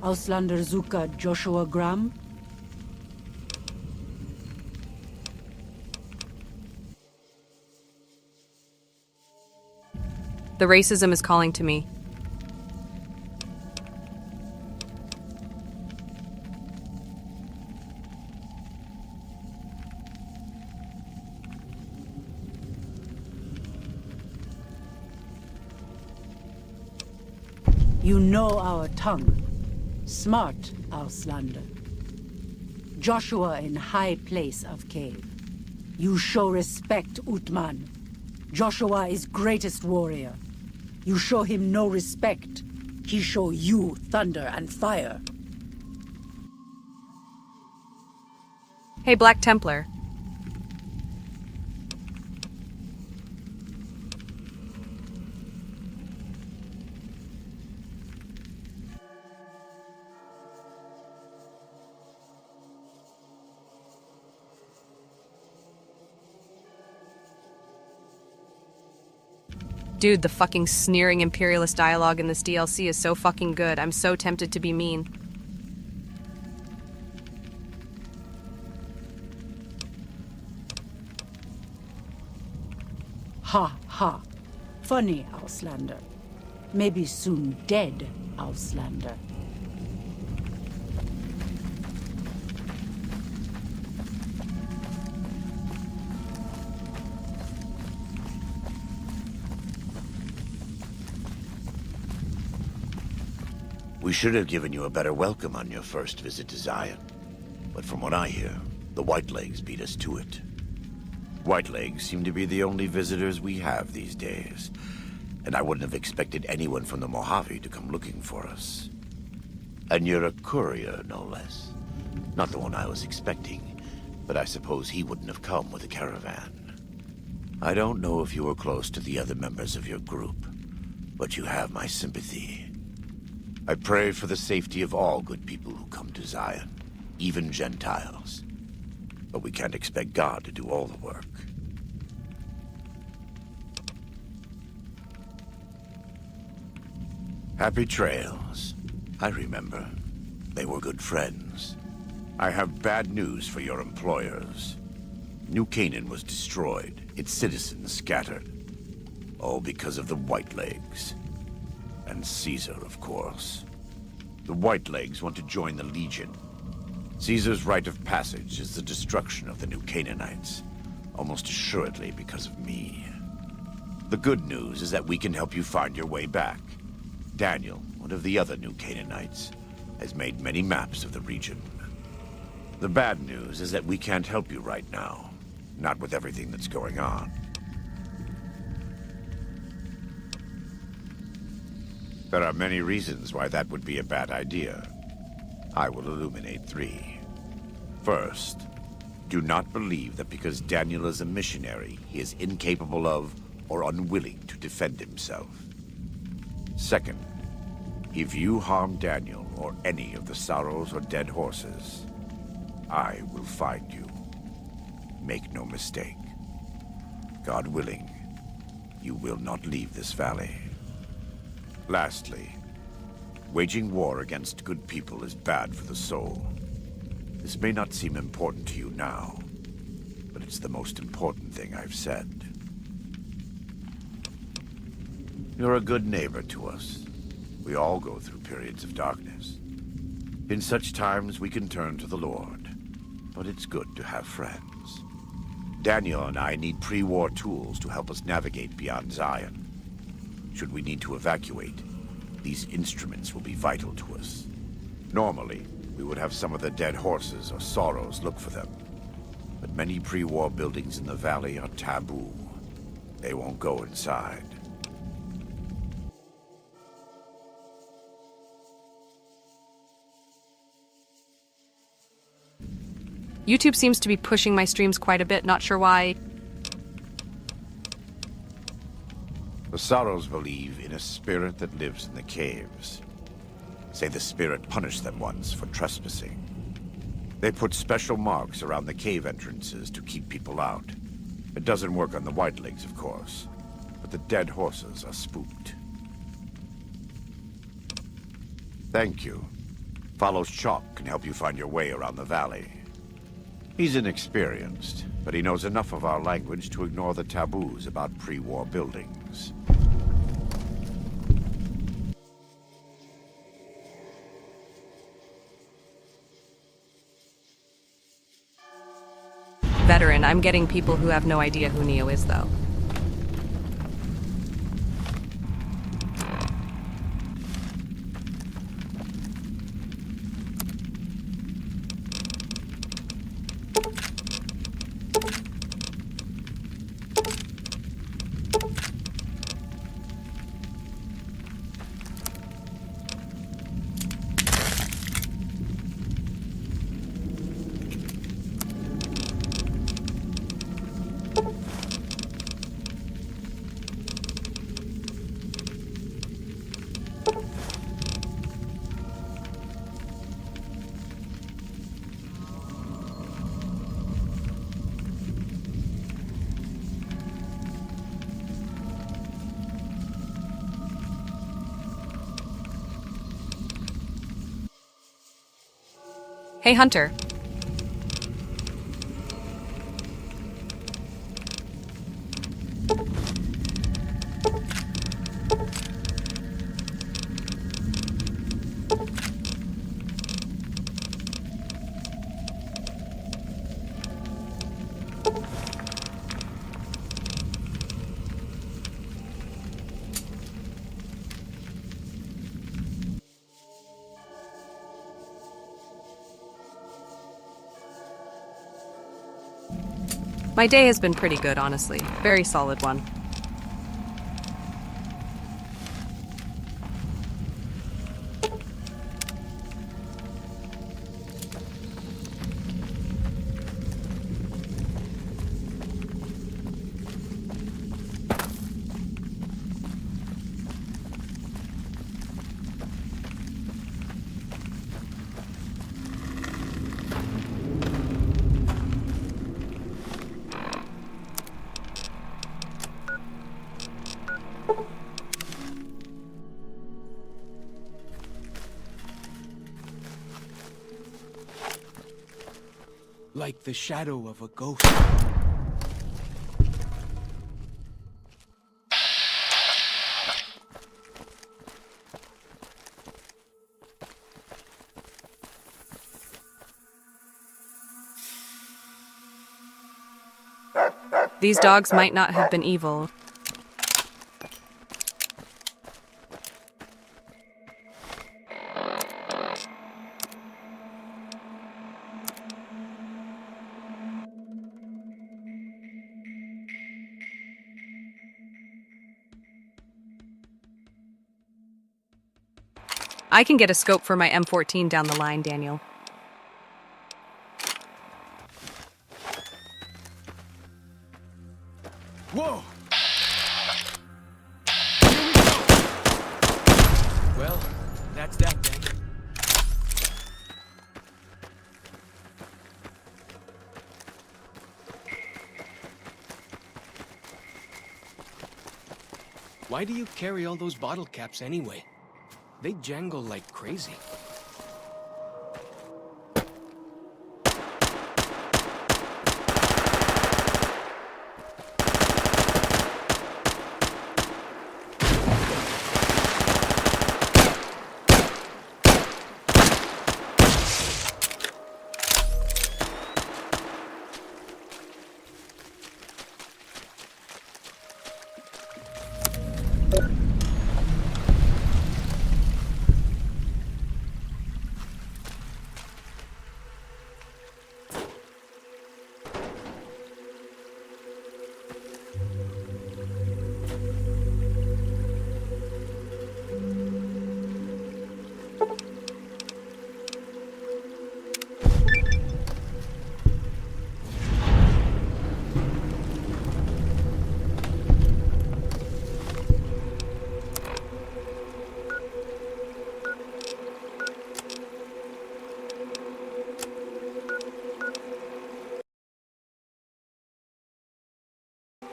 Auslander Zuka Joshua Graham. The racism is calling to me. You know our tongue. Smart, Auslander. Joshua in high place of cave. You show respect, Utman. Joshua is greatest warrior. You show him no respect. He show you thunder and fire. Hey, Black Templar. Dude, the fucking sneering imperialist dialogue in this DLC is so fucking good. I'm so tempted to be mean. Ha ha. Funny, Auslander. Maybe soon dead, Auslander. We should have given you a better welcome on your first visit to Zion. But from what I hear, the Whitelegs beat us to it. Whitelegs seem to be the only visitors we have these days, and I wouldn't have expected anyone from the Mojave to come looking for us. And you're a courier, no less. Not the one I was expecting, but I suppose he wouldn't have come with a caravan. I don't know if you were close to the other members of your group, but you have my sympathy. I pray for the safety of all good people who come to Zion, even Gentiles. But we can't expect God to do all the work. Happy trails. I remember. They were good friends. I have bad news for your employers. New Canaan was destroyed, its citizens scattered. All because of the Whitelegs. And Caesar, of course. The Whitelegs want to join the Legion. Caesar's rite of passage is the destruction of the New Canaanites, almost assuredly because of me. The good news is that we can help you find your way back. Daniel, one of the other New Canaanites, has made many maps of the region. The bad news is that we can't help you right now, not with everything that's going on. There are many reasons why that would be a bad idea. I will illuminate 3. First, do not believe that because Daniel is a missionary, he is incapable of or unwilling to defend himself. Second, if you harm Daniel or any of the sorrows or dead horses, I will find you. Make no mistake. God willing, you will not leave this valley. Lastly, waging war against good people is bad for the soul. This may not seem important to you now, but it's the most important thing I've said. You're a good neighbor to us. We all go through periods of darkness. In such times, we can turn to the Lord, but it's good to have friends. Daniel and I need pre-war tools to help us navigate beyond Zion. Should we need to evacuate, these instruments will be vital to us. Normally, we would have some of the dead horses or sorrows look for them. But many pre-war buildings in the valley are taboo. They won't go inside. YouTube seems to be pushing my streams quite a bit, not sure why. The Sorrows believe in a spirit that lives in the caves. Say the spirit punished them once for trespassing. They put special marks around the cave entrances to keep people out. It doesn't work on the Whitelegs, of course, but the dead horses are spooked. Thank you. Follows Chalk can help you find your way around the valley. He's inexperienced, but he knows enough of our language to ignore the taboos about pre-war buildings. Veteran, I'm getting people who have no idea who Neo is, though. Hey, Hunter. My day has been pretty good, honestly. Very solid one. Like the shadow of a ghost. These dogs might not have been evil. I can get a scope for my M14 down the line, Daniel. Whoa! Well, that's that then. Why do you carry all those bottle caps anyway? They jangle like crazy.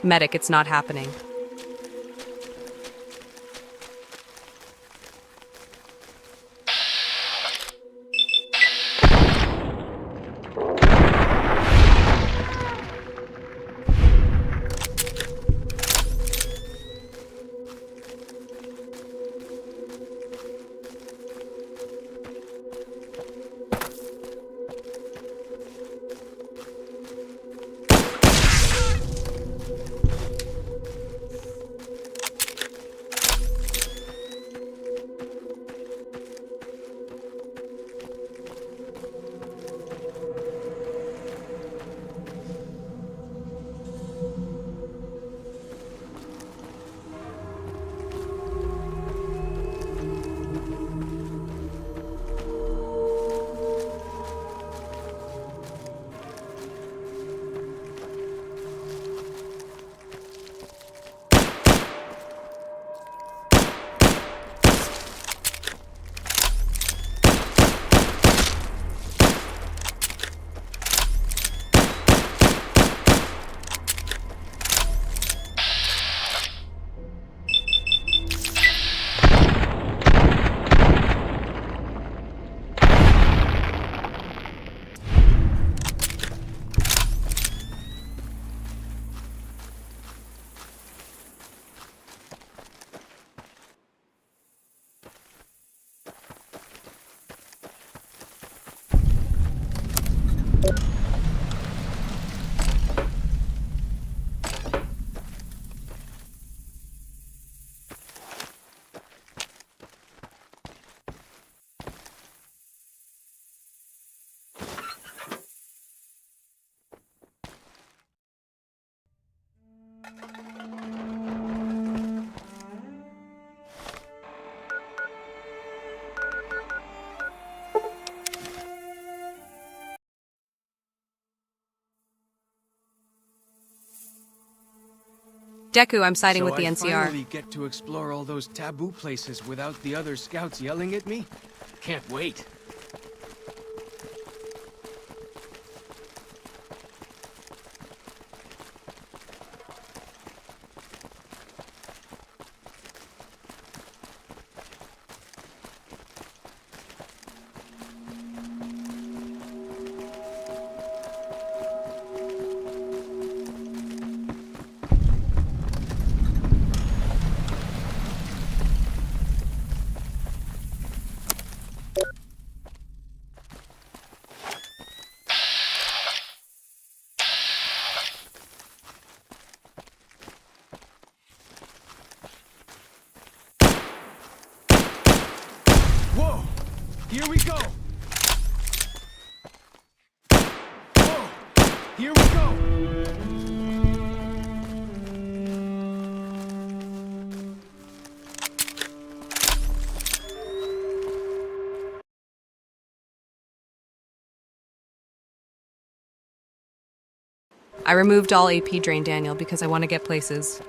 Medic, it's not happening. Deku, I'm siding So with the I NCR. finally get to explore all those taboo places without the other scouts yelling at me? Can't wait. Whoa! Here we go! Whoa! Here we go! I removed all AP drain Daniel because I want to get places.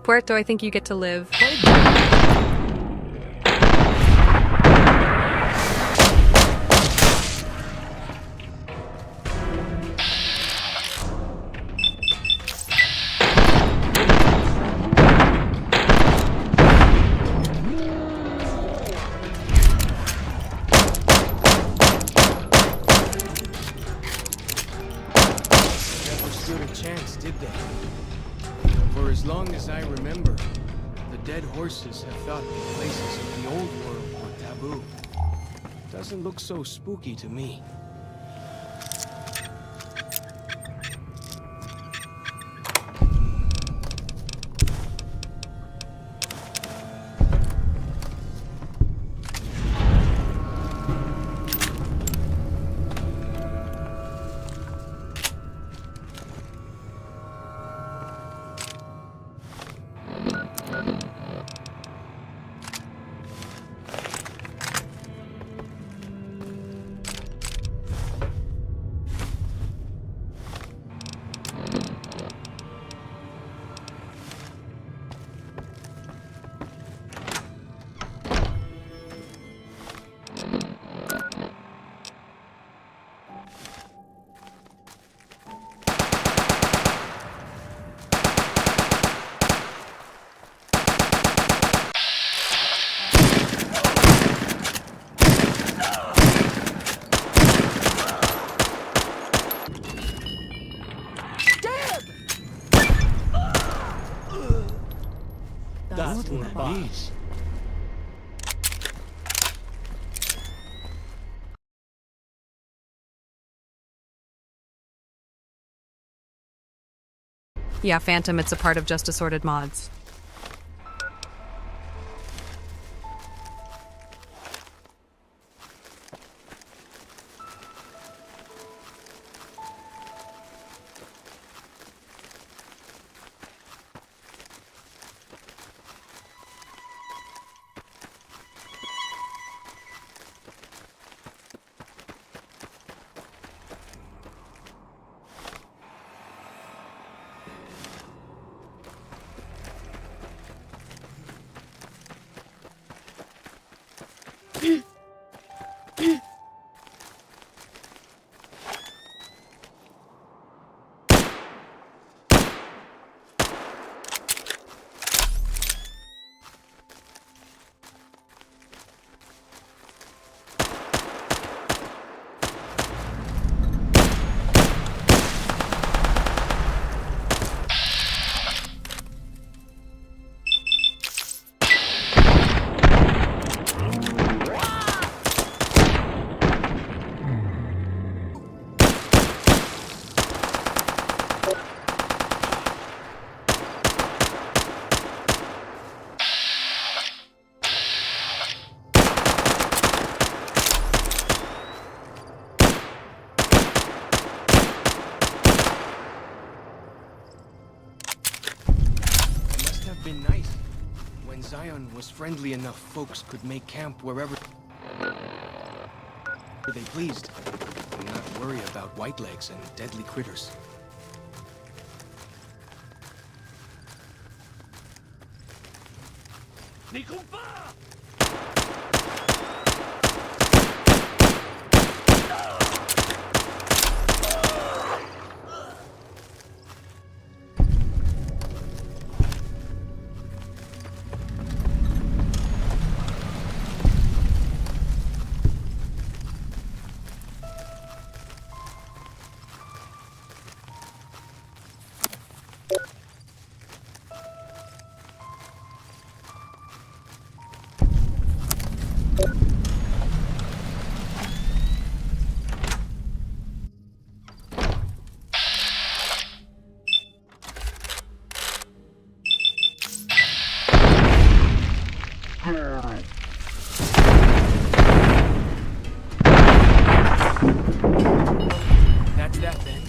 Puerto, I think you get to live. Never stood a chance, did they? For as long as I remember, the dead horses have thought the places of the old world were taboo. Doesn't look so spooky to me. That's what it is. Yeah, Phantom, it's a part of Just Assorted Mods. been nice. When Zion was friendly enough, folks could make camp wherever they pleased, and not worry about whitelegs and deadly critters. That's that then.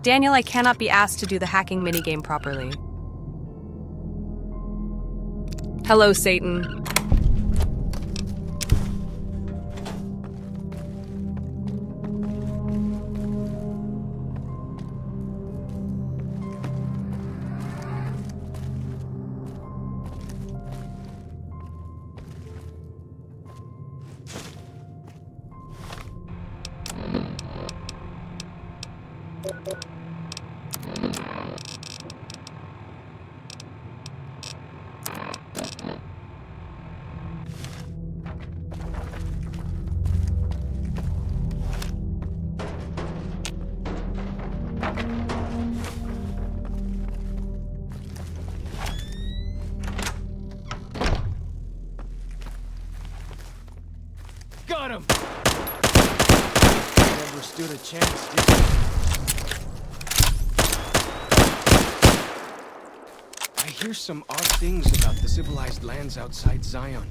Daniel, I cannot be asked to do the hacking minigame properly. Hello, Satan. Got him! Never stood a chance, did he? I hear some odd things about the civilized lands outside Zion.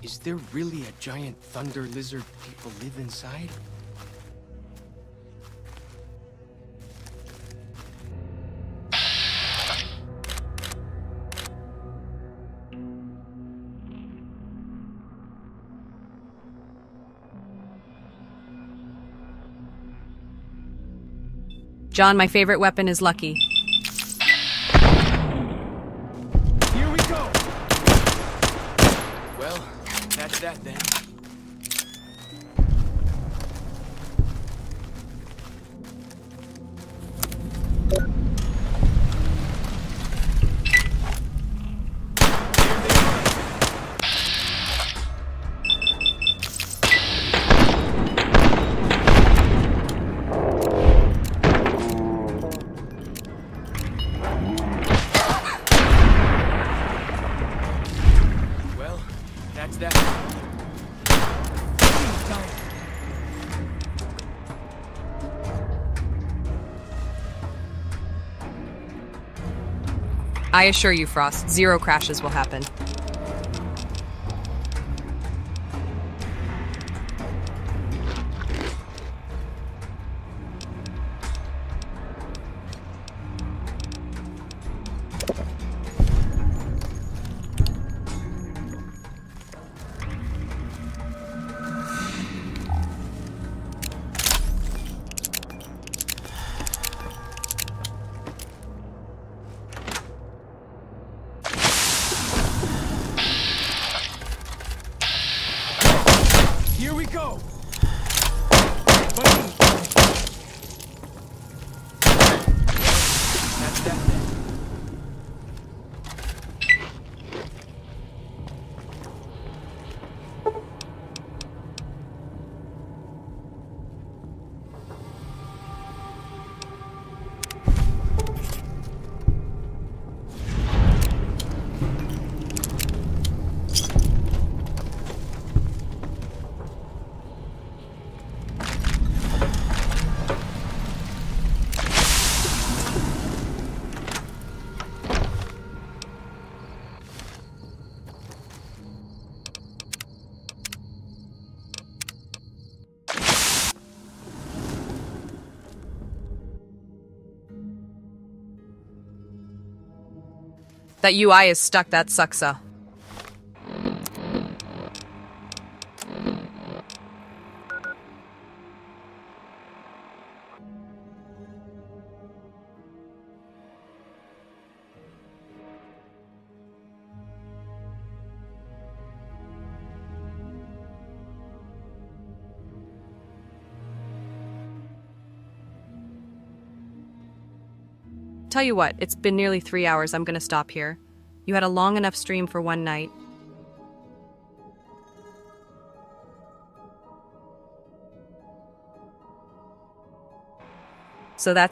Is there really a giant thunder lizard people live inside? John, my favorite weapon is Lucky. Here we go! Well, that's that then. I assure you, Frost, 0 crashes will happen. Here we go! That UI is stuck, that sucks. Tell you what, it's been nearly 3 hours. I'm gonna stop here. You had a long enough stream for one night. So that's